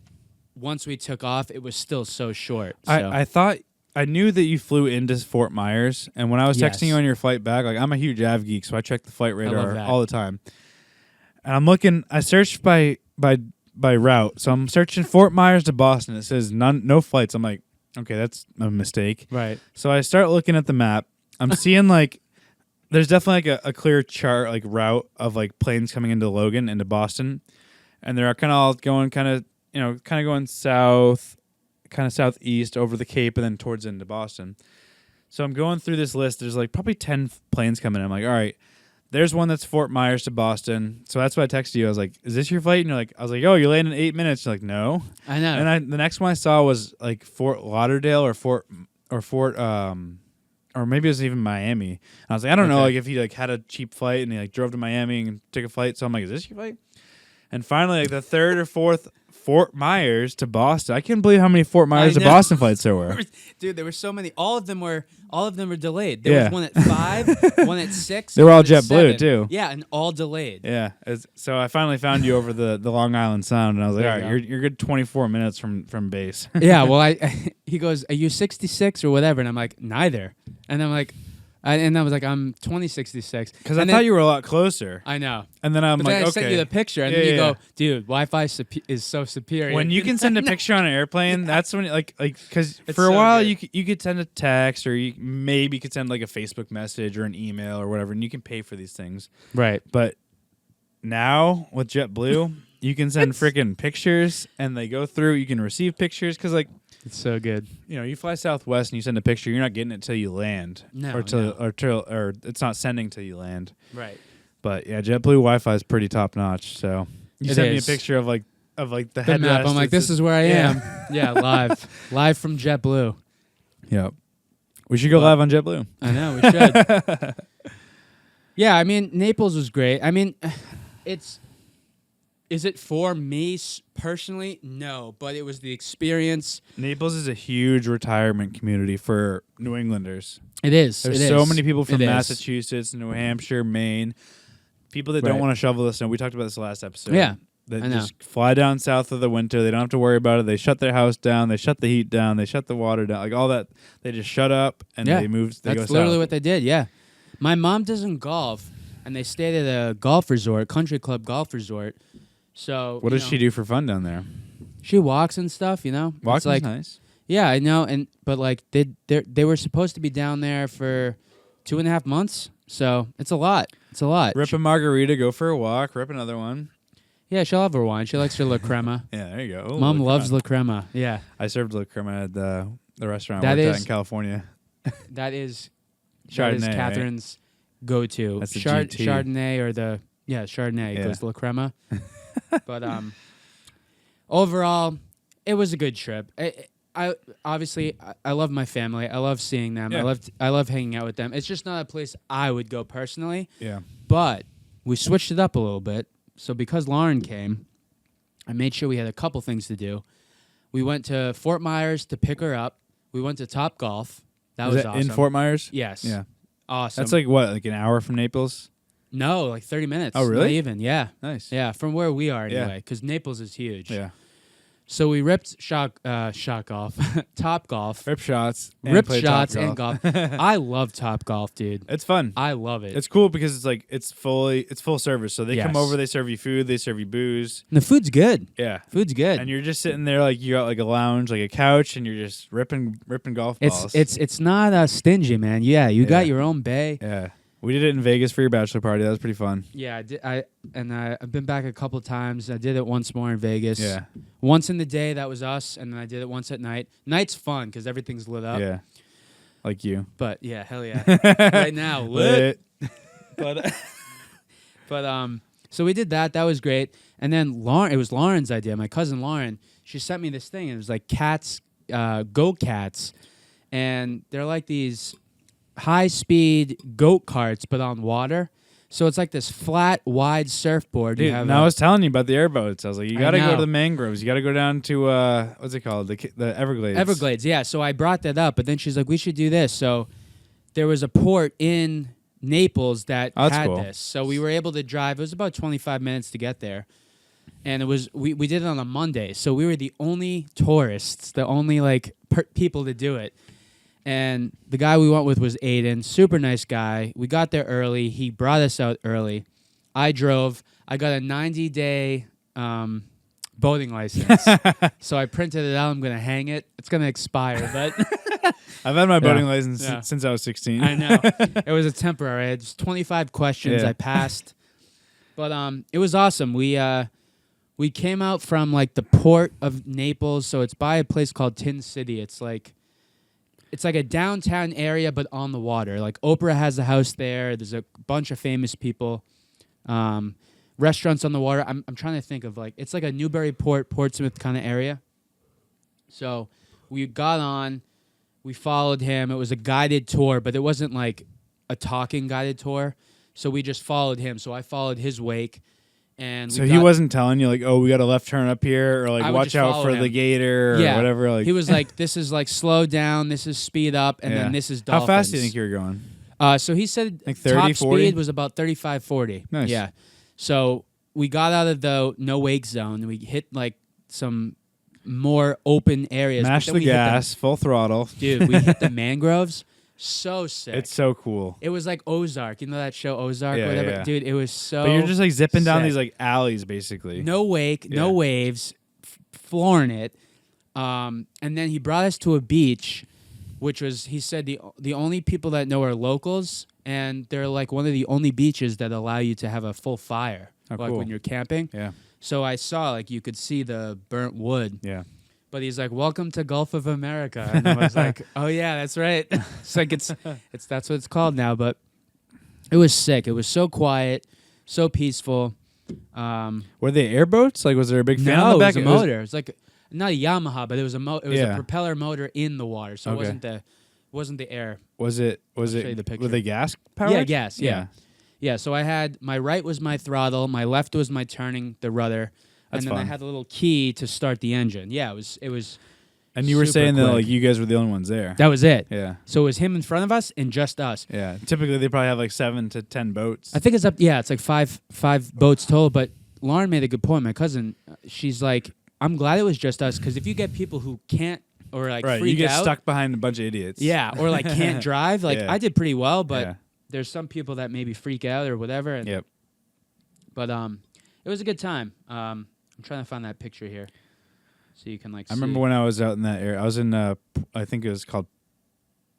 once we took off, it was still so short. So. I thought I knew that you flew into Fort Myers, and when I was texting Yes. you on your flight back, like I'm a huge av geek, so I check the flight love radar that. all the time. And I'm looking. I searched by route, so I'm searching Fort Myers to Boston. It says no flights. I'm like, okay, that's a mistake. Right. So I start looking at the map. I'm seeing like there's definitely like a clear chart like route of like planes coming into Logan into Boston, and they're kind of all going kind of going south, kind of southeast over the Cape and then towards into Boston. So I'm going through this list. There's like probably 10 planes coming in. I'm like, all right, there's one that's Fort Myers to Boston. So that's why I texted you. I was like, is this your flight? And you're like, I was like, oh, you're landing in 8 minutes. You're like, no. I know. And the next one I saw was like Fort Lauderdale or maybe it was even Miami. And I was like, I don't know, like if he like had a cheap flight and he like drove to Miami and took a flight. So I'm like, is this your flight? And finally, like the third or fourth Fort Myers to Boston. I can't believe how many Fort Myers to Boston flights there were. Dude, there were so many. All of them were delayed. There was one at 5, one at 6. They were all JetBlue too. Yeah, and all delayed. Yeah. So I finally found you over the Long Island Sound, and I was like, all right, you're good 24 minutes from base. Yeah. Well, he goes, are you 66 or whatever? And I'm like, neither. And I'm like. And I was like, I'm 2066. Because I thought you were a lot closer. I know. And then I'm but like, then I okay. sent you the picture, and then you go, dude, Wi-Fi is so superior. When you can send a picture on an airplane, that's when, because for a so while good. you could send a text, or you maybe could send like a Facebook message or an email or whatever, and you can pay for these things. Right. But now with JetBlue, you can send freaking pictures, and they go through. You can receive pictures because it's so good. You fly Southwest and you send a picture, you're not getting it till you land. No, or it's not sending till you land. Right. But yeah, JetBlue Wi-Fi is pretty top notch. So you sent me a picture of the headrest. Map. I'm like, this is where I am. Yeah, live from JetBlue. Yep. We should go live on JetBlue. I know we should. Yeah, I mean Naples was great. I mean, Is it for me personally? No, but it was the experience. Naples is a huge retirement community for New Englanders. It is. There's so many people from Massachusetts, New Hampshire, Maine, people that don't want to shovel the snow. We talked about this last episode. Yeah, That just fly down south of the winter. They don't have to worry about it. They shut their house down. They shut the heat down. They shut the water down. Like all that. They just shut up and they moved. They That's go literally south. what they did, yeah. My mom doesn't golf, and they stayed at a golf resort, country club golf resort. So what does she do for fun down there? She walks and stuff, Walking's nice. Yeah, I know, but like they were supposed to be down there for 2.5 months, so it's a lot. It's a lot. Rip a margarita, go for a walk, rip another one. Yeah, she'll have her wine. She likes her La Crema. Yeah, there you go. Ooh, Mom loves La Crema. Yeah, I served La Crema at the restaurant I worked at in California. That is Chardonnay, Catherine's go-to. That's the GT. Chardonnay or Chardonnay goes La Crema. But overall, it was a good trip. I obviously love my family. I love seeing them. Yeah. I love hanging out with them. It's just not a place I would go personally. Yeah. But we switched it up a little bit. So because Lauren came, I made sure we had a couple things to do. We went to Fort Myers to pick her up. We went to Top Golf. That was awesome. In Fort Myers? Yes. Yeah. Awesome. That's like an hour from Naples? No, like 30 minutes. Oh, really? Not even, yeah. Nice. Yeah, from where we are anyway, because Naples is huge. Yeah. So we ripped shot golf, Top Golf. Rip shots. Ripped shots and golf. I love Top Golf, dude. It's fun. I love it. It's cool because it's full service. So they come over, they serve you food, they serve you booze. And the food's good. Yeah. Food's good. And you're just sitting there like you got like a lounge, like a couch, and you're just ripping golf balls. It's not stingy, man. Yeah, you got your own bay. Yeah. We did it in Vegas for your bachelor party. That was pretty fun. Yeah, I've been back a couple of times. I did it once more in Vegas. Yeah. Once in the day, that was us, and then I did it once at night. Night's fun because everything's lit up. Yeah. Like you. But yeah, hell yeah. Right now, lit. But so we did that. That was great. And then it was Lauren's idea. My cousin Lauren, she sent me this thing. It was like cats, goat cats, and they're like these high-speed goat carts, but on water. So it's like this flat, wide surfboard. Dude, I was telling you about the airboats. I was like, you got to go to the mangroves. You got to go down to, what's it called? The Everglades. Everglades, yeah. So I brought that up, but then she's like, we should do this. So there was a port in Naples that had this. So we were able to drive. It was about 25 minutes to get there. And it was we did it on a Monday. So we were the only tourists, the only people to do it. And the guy we went with was Aiden, super nice guy. We got there early. He brought us out early. I drove. I got a 90-day boating license. So I printed it out. I'm going to hang it. It's going to expire, but I've had my boating license since I was 16. I know. It was a temporary. I had just 25 questions. I passed. But it was awesome. We came out from like the port of Naples, so it's by a place called Tin City. It's like a downtown area, but on the water. Like Oprah has a house there. There's a bunch of famous people. Restaurants on the water. I'm trying to think of like it's like a Newburyport, Portsmouth kind of area. So we got on. We followed him. It was a guided tour, but it wasn't like a talking guided tour. So we just followed him. So I followed his wake. And so he wasn't telling you like, oh, we got a left turn up here, or like watch out for the gator, or whatever. Like he was like, this is like slow down, this is speed up, and then this is dolphins. How fast do you think you were going? So he said like 30, top 40? speed was about 35, 40. Nice. Yeah. So we got out of the no wake zone. We hit like some more open areas. Mash the gas, full throttle. Dude, we hit the mangroves. So sick. It's so cool. It was like Ozark. You know that show Ozark? Yeah, whatever. yeah. Dude, it was so But you're just like zipping down sick. these like alleys basically. No wake, no waves, flooring it. And then he brought us to a beach, which was, he said, the only people that know are locals, and they're like one of the only beaches that allow you to have a full fire, like cool. when you're camping. Yeah. So I saw like you could see the burnt wood. Yeah. But he's like, "Welcome to Gulf of America," and I was like, "Oh yeah, that's right." It's like it's that's what it's called now. But it was sick. It was so quiet, so peaceful. Were they airboats? Like, was there a big fan on the back? It was a motor. It was like not a Yamaha, but it was a Yeah. a propeller motor in the water, so it wasn't the air. Was it? show you the picture. Were they gas powered? Yeah, gas. Yeah. So I had my right was my throttle, my left was my turning the rudder, That's and then fun. I had a little key to start the engine. Yeah, it was. And you were super saying that quick. like you guys were the only ones there. That was it. Yeah. So it was him in front of us and just us. Yeah. Typically they probably have like 7 to 10 boats. I think it's up. Yeah, it's like five boats total. But Lauren made a good point. My cousin, she's like, I'm glad it was just us, because if you get people who can't or like right. freak You get out, stuck behind a bunch of idiots. yeah, or like can't drive. Like Yeah. I did pretty well, but Yeah. there's some people that maybe freak out or whatever. And, Yep. But it was a good time. I'm trying to find that picture here, so you can like. I remember when I was out in that area. I was in I think it was called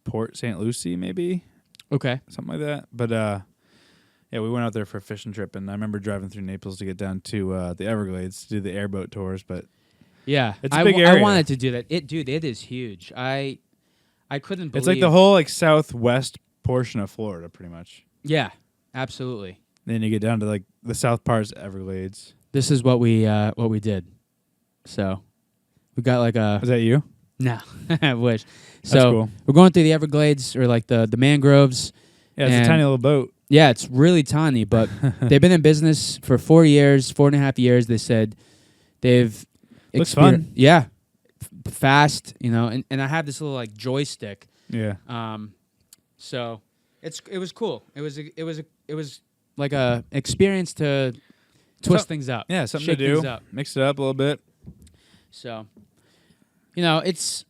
Port St. Lucie, maybe. Okay. Something like that. But yeah, we went out there for a fishing trip, and I remember driving through Naples to get down to the Everglades to do the airboat tours. But Yeah, it's a big area. I wanted to do that. It is huge. I couldn't believe. It's like the whole like southwest portion of Florida, pretty much. Yeah, absolutely. Then you get down to like the south parts of Everglades. This is what we did. So we got like a Is that you? no. I wish. That's So cool. we're going through the Everglades or like the mangroves. Yeah, it's a And- tiny little boat. Yeah, it's really tiny, but they've been in business for 4.5 years. They said they've Looks fun. Yeah, fast. And I have this little like joystick. Yeah. So it was cool. It was like a experience to twist things up. Yeah, something shake to do. things up. Mix it up a little bit. So, it's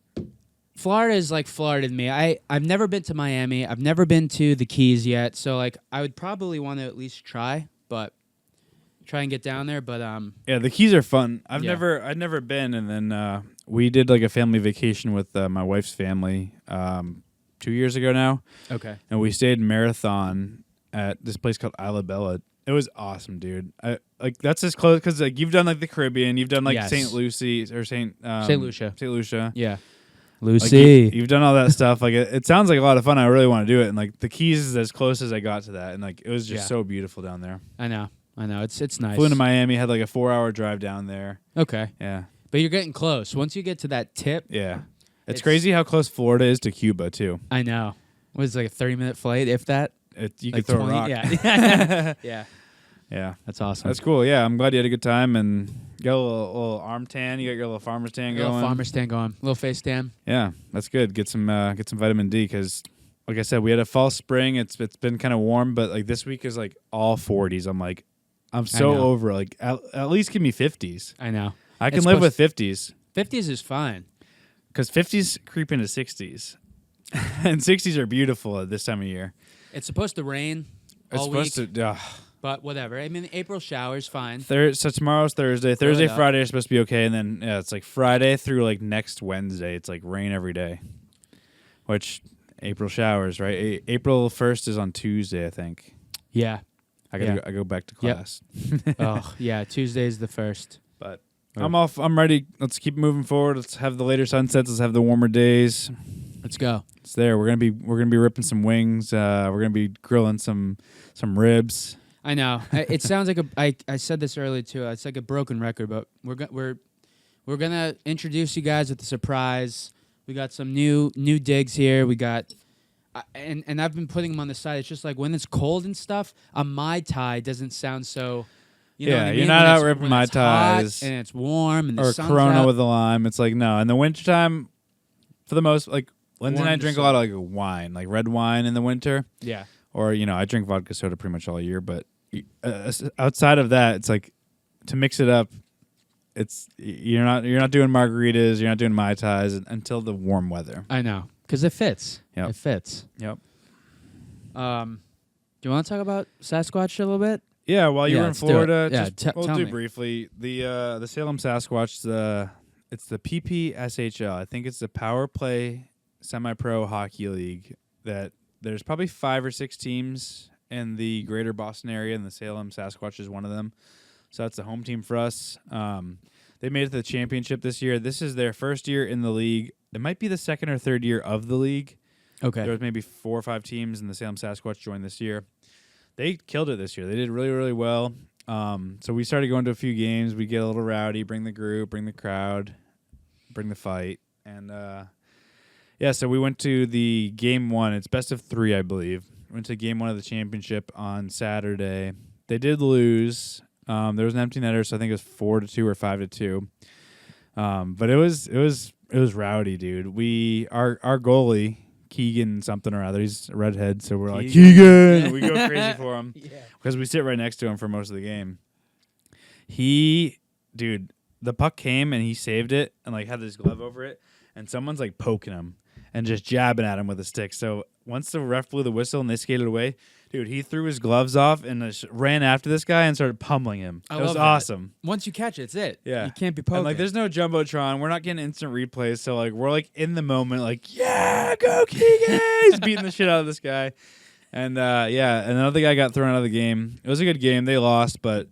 Florida is like Florida to me. I've never been to Miami. I've never been to the Keys yet. So like I would probably want to at least try and get down there. But Yeah, the Keys are fun. I'd Yeah. never been, and then we did like a family vacation with my wife's family 2 years ago now, okay. and we stayed in Marathon at this place called Isla Bella. It was awesome, dude. That's as close because like you've done like the Caribbean, you've done like Yes. St. Lucie or St. Lucia. St. Lucia. Yeah. Like, Lucy. you've done all that stuff. Like it sounds like a lot of fun. I really want to do it. And like the Keys is as close as I got to that. And like it was just Yeah. so beautiful down there. I know. It's nice. Flew into Miami, had like a 4-hour drive down there. Okay. Yeah. But you're getting close. Once you get to that tip, Yeah. It's It's- crazy how close Florida is to Cuba too. I know. What is it, like a 30-minute flight, if that? You Like could throw 20? a rock. Yeah. Yeah. Yeah. That's awesome. That's cool. Yeah, I'm glad you had a good time and got a little arm tan. You got your little farmer's tan A going. little farmer stand going. Little face tan. Yeah, that's good. Get some vitamin D because, like I said, we had a false spring. It's been kind of warm, but like this week is like all 40s. I'm so know. over. Like at least give me 50s. I know. I can It's live with 50s 50s is fine. because 50s creep into 60s, and 60s are beautiful at this time of year. It's supposed to rain It's all supposed week. to. But whatever. I mean, April shower's fine. So tomorrow's Thursday. Throw it Thursday, up. Friday are supposed to be okay, and then it's like Friday through like next Wednesday. It's like rain every day, which April showers, right? April 1st is on Tuesday, I think. Yeah. I go back to class. Oh, yeah. Tuesday's the 1st. But I'm off. I'm ready. Let's keep moving forward. Let's have the later sunsets. Let's have the warmer days. Let's go. It's there. We're gonna be ripping some wings. We're gonna be grilling some ribs. I know. It sounds like I said this earlier too. It's like a broken record, but we're gonna introduce you guys with a surprise. We got some new digs here. We got, and I've been putting them on the side. It's just like when it's cold and stuff, a Mai Tai doesn't sound so. You know what I mean? You're not out ripping Mai Tais and it's warm and the or sun's Corona out. with a lime. It's like no. In the wintertime, for the most like Lindsay and I Warm drink a soda. lot of like wine, like red wine in the winter. Yeah. Or I drink vodka soda pretty much all year. But outside of that, it's like to mix it up. It's you're not doing margaritas. You're not doing Mai Tais until the warm weather. I know, because it fits. Yep. It fits. Yep. Do you want to talk about Sasquatch a little bit? Yeah, while you were in let's do it. Florida, Yeah, we'll tell do me. briefly. The Salem Sasquatch, it's the PPSHL. I think it's the Power Play Semi-Pro Hockey League. That there's probably 5 or 6 teams in the greater Boston area, and the Salem Sasquatch is one of them. So that's the home team for us. They made it to the championship this year. This is their first year in the league. It might be the second or third year of the league. Okay. There was maybe 4 or 5 teams, and the Salem Sasquatch joined this year. They killed it this year. They did really, really well. So we started going to a few games. We get a little rowdy, bring the group, bring the crowd, bring the fight. And, so we went to the game 1. It's best of 3, I believe. We went to game 1 of the championship on Saturday. They did lose. There was an empty netter, so I think it was 4-2 or 5-2. But it was rowdy, dude. Our goalie, Keegan something or other. He's a redhead, so we're like, Keegan! We go crazy for him because we sit right next to him for most of the game. The puck came and he saved it and like had his glove over it, and someone's like poking him and just jabbing at him with a stick. So once the ref blew the whistle and they skated away, dude, he threw his gloves off and just ran after this guy and started pummeling him. It was awesome. Once you catch it, it's it. Yeah. You can't be poking. And like, there's no jumbotron. We're not getting instant replays, so like, we're like in the moment, like, yeah, go Keegan! He's beating the shit out of this guy, and and another guy got thrown out of the game. It was a good game. They lost, but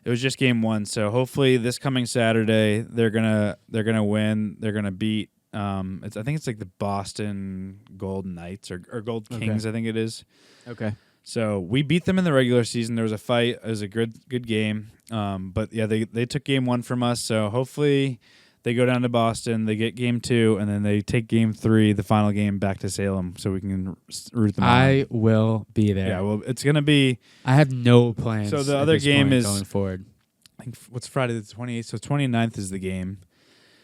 it was just game 1. So hopefully this coming Saturday they're gonna win. They're gonna beat. I think it's like the Boston Golden Knights or Gold Kings. I think it is. Okay. So we beat them in the regular season. There was a fight. It was a good game. But yeah, they took game 1 from us. So hopefully they go down to Boston. They get game 2, and then they take game 3, the final game, back to Salem, so we can root them. I will be there. Yeah, well, it's gonna be. I have no plans. So the at other this game point is going forward. I think what's Friday the 28th. So 29th is the game.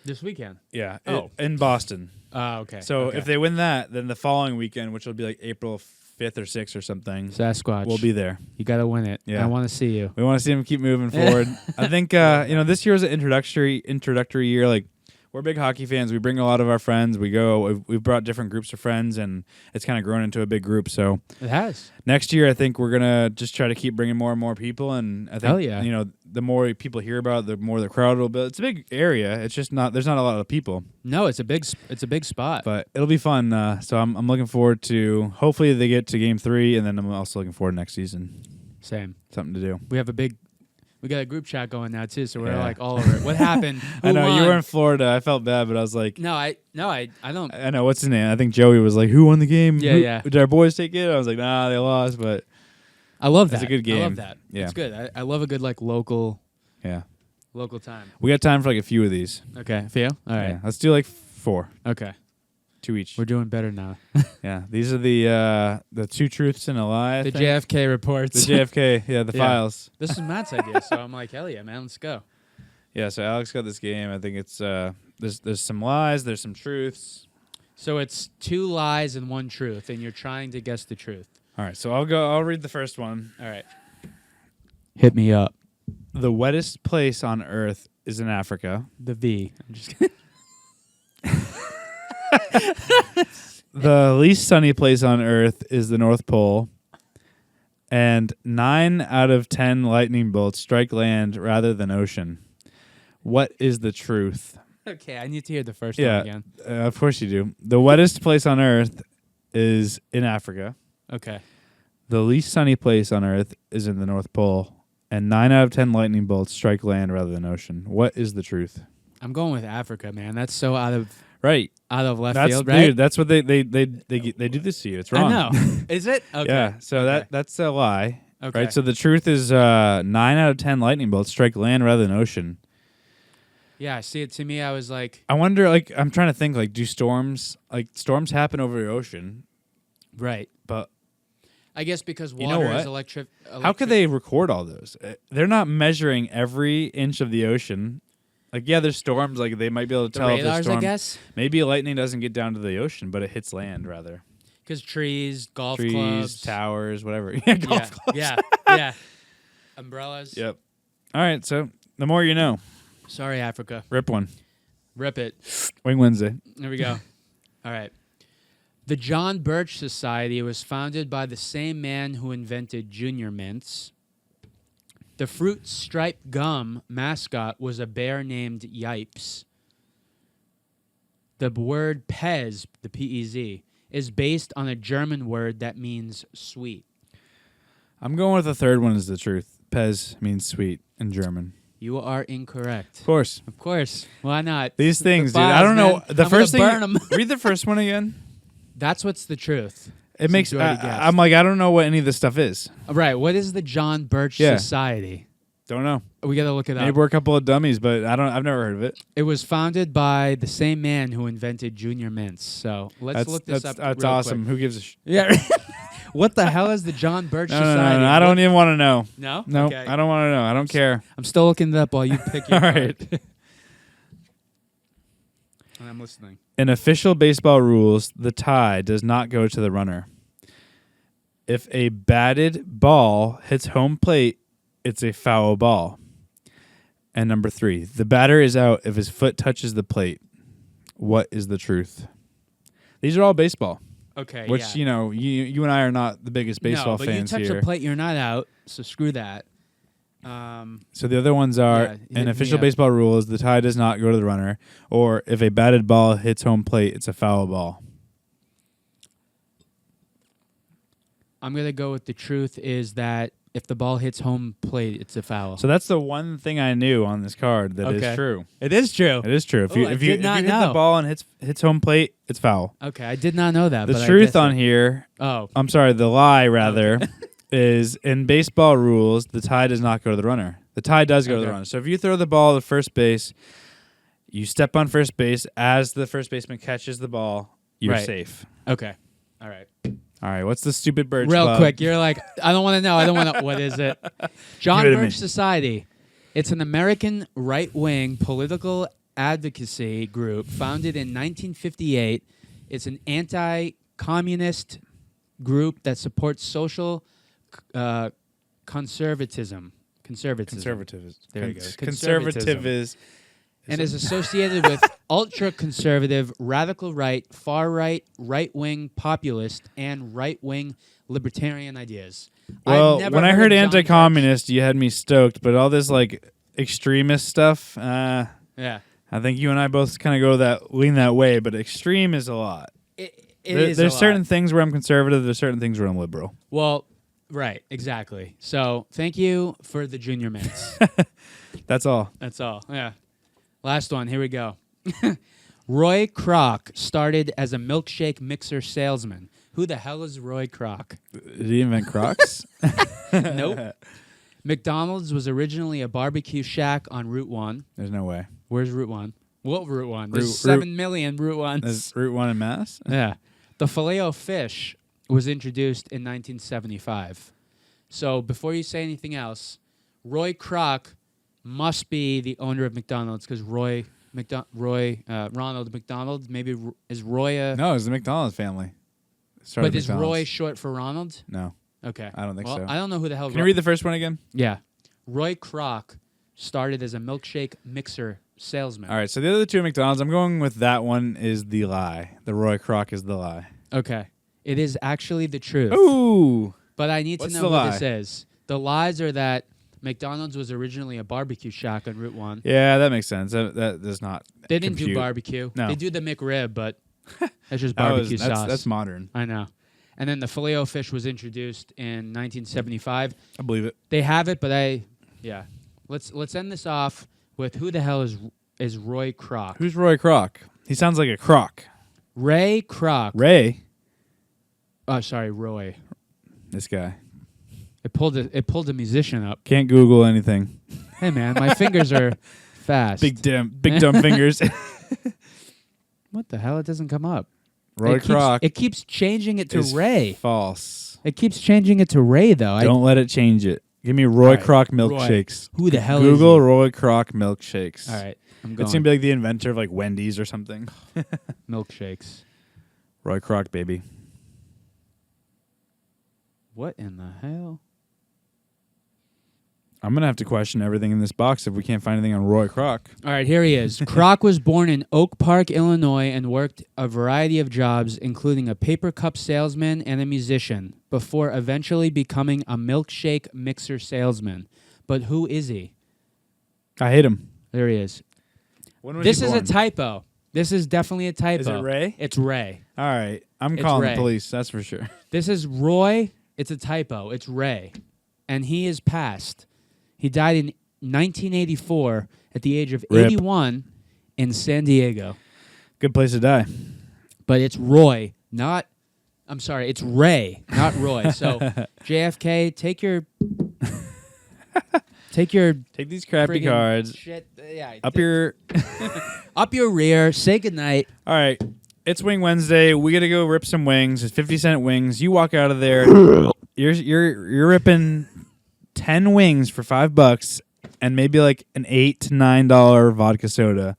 This weekend. Yeah. Oh. In Boston. Okay. So okay. if they win that, then the following weekend, which will be like April 5th or 6th or something, Sasquatch, we'll be there. You got to win it. Yeah. I want to see you. We want to see them keep moving forward. I think this year was an introductory year. Like, we're big hockey fans. We bring a lot of our friends. We've brought different groups of friends, and it's kind of grown into a big group. So It has. next year, I think we're gonna just try to keep bringing more and more people. And I think Hell yeah. the more people hear about it, the more the crowd will build. It's a big area. It's just there's not a lot of people, No, it's a big spot. but it'll be fun. So I'm looking forward to. Hopefully they get to game 3, and then I'm also looking forward to next season. Same. Something to do. We got a group chat going now too, so we're Yeah. like all over it. What happened? I know Who you won? were in Florida. I felt bad, but I was like, I don't. I know what's his name. I think Joey was like, "Who won the game? Yeah, yeah. Did our boys take it?" I was like, "Nah, they lost." But I love that. it's a good I game. love that. Yeah. It's good. I love a good like local yeah, time. we got time for like a few of these. Okay, for you? All right. Yeah, let's do like 4, Okay. 2 each. We're doing better now. Yeah, these are the 2 truths and a lie. I The think. JFK reports. The JFK. Yeah, the Yeah. files. This is Matt's idea, so I'm like, hell yeah, man, let's go. Yeah, so Alex got this game. I think it's there's some lies, there's some truths. So it's 2 lies and 1 truth, and you're trying to guess the truth. All right, so I'll read the first one. All right. Hit me up. The wettest place on Earth is in Africa. The V. I'm just kidding. The least sunny place on Earth is the North Pole. And 9 out of 10 lightning bolts strike land rather than ocean. What is the truth? Okay, I need to hear the first one again. Of course you do. The wettest place on Earth is in Africa. Okay. The least sunny place on Earth is in the North Pole. And 9 out of 10 lightning bolts strike land rather than ocean. What is the truth? I'm going with Africa, man. That's so out of left That's, field, right? Dude, that's what they do this to you. It's wrong. I know. Is it? Okay. Yeah, so Okay. that's a lie. Okay. Right? So the truth is 9 out of 10 lightning bolts strike land rather than ocean. Yeah, see, it to me, I was like... I wonder, I'm trying to think, do storms happen over the ocean? Right. But... I guess because water you know what? is electric. How could they record all those? They're not measuring every inch of the ocean. There's storms. They might be able to The tell if the radars, storm. I guess? Maybe lightning doesn't get down to the ocean, but it hits land rather. Because trees, golf Trees, clubs. towers, whatever. Yeah, golf clubs. Yeah. Umbrellas. Yep. All right, so the more you know. Sorry, Africa. Rip one. Rip it. Wing Wednesday. There we go. All right. The John Birch Society was founded by the same man who invented Junior Mints. The fruit striped gum mascot was a bear named Yipes. The word Pez, the P-E-Z, is based on a German word that means sweet. I'm going with the third one is the truth. Pez means sweet in German. You are incorrect. Of course. Of course. Why not? These things, dude. Files, I don't know. man. The I'm first thing. burn 'em. Read the first one again. That's what's the truth. It makes. you already guessed. I'm like, I don't know what any of this stuff is. Right. What is the John Birch Society? Don't know. We got to look it up. Maybe we're a couple of dummies, but I've never heard of it. It was founded by the same man who invented Junior Mints. So let's look this up. That's real awesome. quick. Who gives a shit? Yeah. What the hell is the John Birch Society? No. I don't even want to know. No? No, Okay. I don't want to know. I don't care. I'm still looking it up while you pick your All card. right. I'm listening. In official baseball rules, the tie does not go to the runner. If a batted ball hits home plate, it's a foul ball. And number 3, the batter is out if his foot touches the plate. What is the truth? These are all baseball. Okay, Which, yeah. You and I are not the biggest baseball but fans you touch here. a plate, you're not out, so screw that. So the other ones are, hit in me official up. baseball rules, the tie does not go to the runner. Or if a batted ball hits home plate, it's a foul ball. I'm going to go with the truth is that if the ball hits home plate, it's a foul. So that's the one thing I knew on this card that is Okay. true. It is true. It is true. If Oh, you I if you did not hit the know. ball and hits home plate, it's foul. Okay, I did not know that. The but I truth guessed on it. here, Oh, I'm sorry, the lie rather, is in baseball rules, the tie does not go to the runner. The tie does go to the Okay. runner. So if you throw the ball to first base, you step on first base as the first baseman catches the ball, you're Right. safe. okay. All right. All right, what's the stupid bird Real club? quick, you're like, I don't want to know. I don't want to. What is it? John Give it to me. Birch Society. It's an American right-wing political advocacy group founded in 1958. It's an anti-communist group that supports social conservatism. Conservative. There you go. Conservative is. And is associated with ultra-conservative, radical right, far-right, right-wing populist, and right-wing libertarian ideas. Well, I've never when I heard of John anti-communist, you had me stoked, but all this extremist stuff, Birch. Yeah. I think you and I both kind of lean that way, but extreme is a lot. There's certain things where I'm conservative, there's certain things where I'm liberal. Well, right, exactly. So thank you for the Junior Mints. That's all. That's all. Yeah. Last one. Here we go. Roy Kroc started as a milkshake mixer salesman. Who the hell is Roy Kroc? Did he invent Crocs? Nope. McDonald's was originally a barbecue shack on Route 1. There's no way. Where's Route 1? What Route 1? There's Route- 7 million Route 1s. There's Route 1 in Mass? Yeah. The Filet-O-Fish was introduced in 1975. So before you say anything else, Roy Kroc must be the owner of McDonald's because Ronald McDonald, maybe is Roy a... No, it's the McDonald's family. Started But is McDonald's. Roy short for Ronald? No, Okay. I don't think well, so. I don't know who the hell... Can you read the first one again? Yeah. Roy Kroc started as a milkshake mixer salesman. All right, so the other two McDonald's, I'm going with that one is the lie. The Roy Kroc is the lie. Okay. It is actually the truth. Ooh. But I need What's to the know what lie? this is. The lies are that McDonald's was originally a barbecue shack on Route 1. Yeah, that makes sense. That does not. They didn't do compute. barbecue. No. They do the McRib, but that's just That was- barbecue sauce. That's modern. I know. And then the Filet-O-Fish was introduced in 1975. I believe it. They have it, but yeah. Let's end this off with who the hell is Roy Kroc? Who's Roy Kroc? He sounds like a croc. Ray Kroc. Ray. Oh, sorry, Roy. This guy. It pulled a musician up. Can't Google anything. Hey man, my fingers are fast. Big dumb fingers. What the hell? It doesn't come up. Roy Kroc. It keeps changing it to is Ray. False. It keeps changing it to Ray though. Don't let it change it. Give me Roy All right, Kroc milkshakes. Who the hell Google is he? Roy Kroc milkshakes. All right, I'm going. It's gonna be like the inventor of like Wendy's or something. Milkshakes. Roy Kroc, baby. What in the hell? I'm gonna have to question everything in this box if we can't find anything on Roy Kroc. All right, here he is. Kroc was born in Oak Park, Illinois, and worked a variety of jobs, including a paper cup salesman and a musician, before eventually becoming a milkshake mixer salesman. But who is he? I hate him. There he is. When was This he is a born? typo. This is definitely a typo. Is it Ray? It's Ray. All right, I'm It's calling Ray. the police. That's for sure. This is Roy. It's a typo. It's Ray. And he is passed. He died in 1984 at the age of Rip. 81 in San Diego. Good place to die. But it's Roy, not... I'm sorry, it's Ray, not Roy. So, JFK, take your... Take these crappy friggin' cards Shit. Yeah, up your. up your rear. Say goodnight. All right, it's Wing Wednesday. We gotta go rip some wings. It's 50-cent wings. You walk out of there. You're ripping 10 wings for $5 and maybe like an $8 to $9 vodka soda,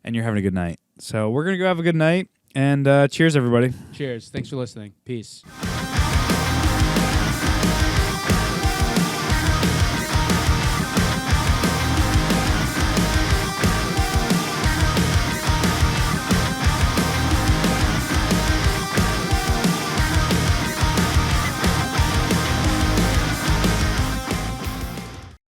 and you're having a good night. So we're gonna go have a good night and cheers, everybody. Cheers. Thanks for listening. Peace.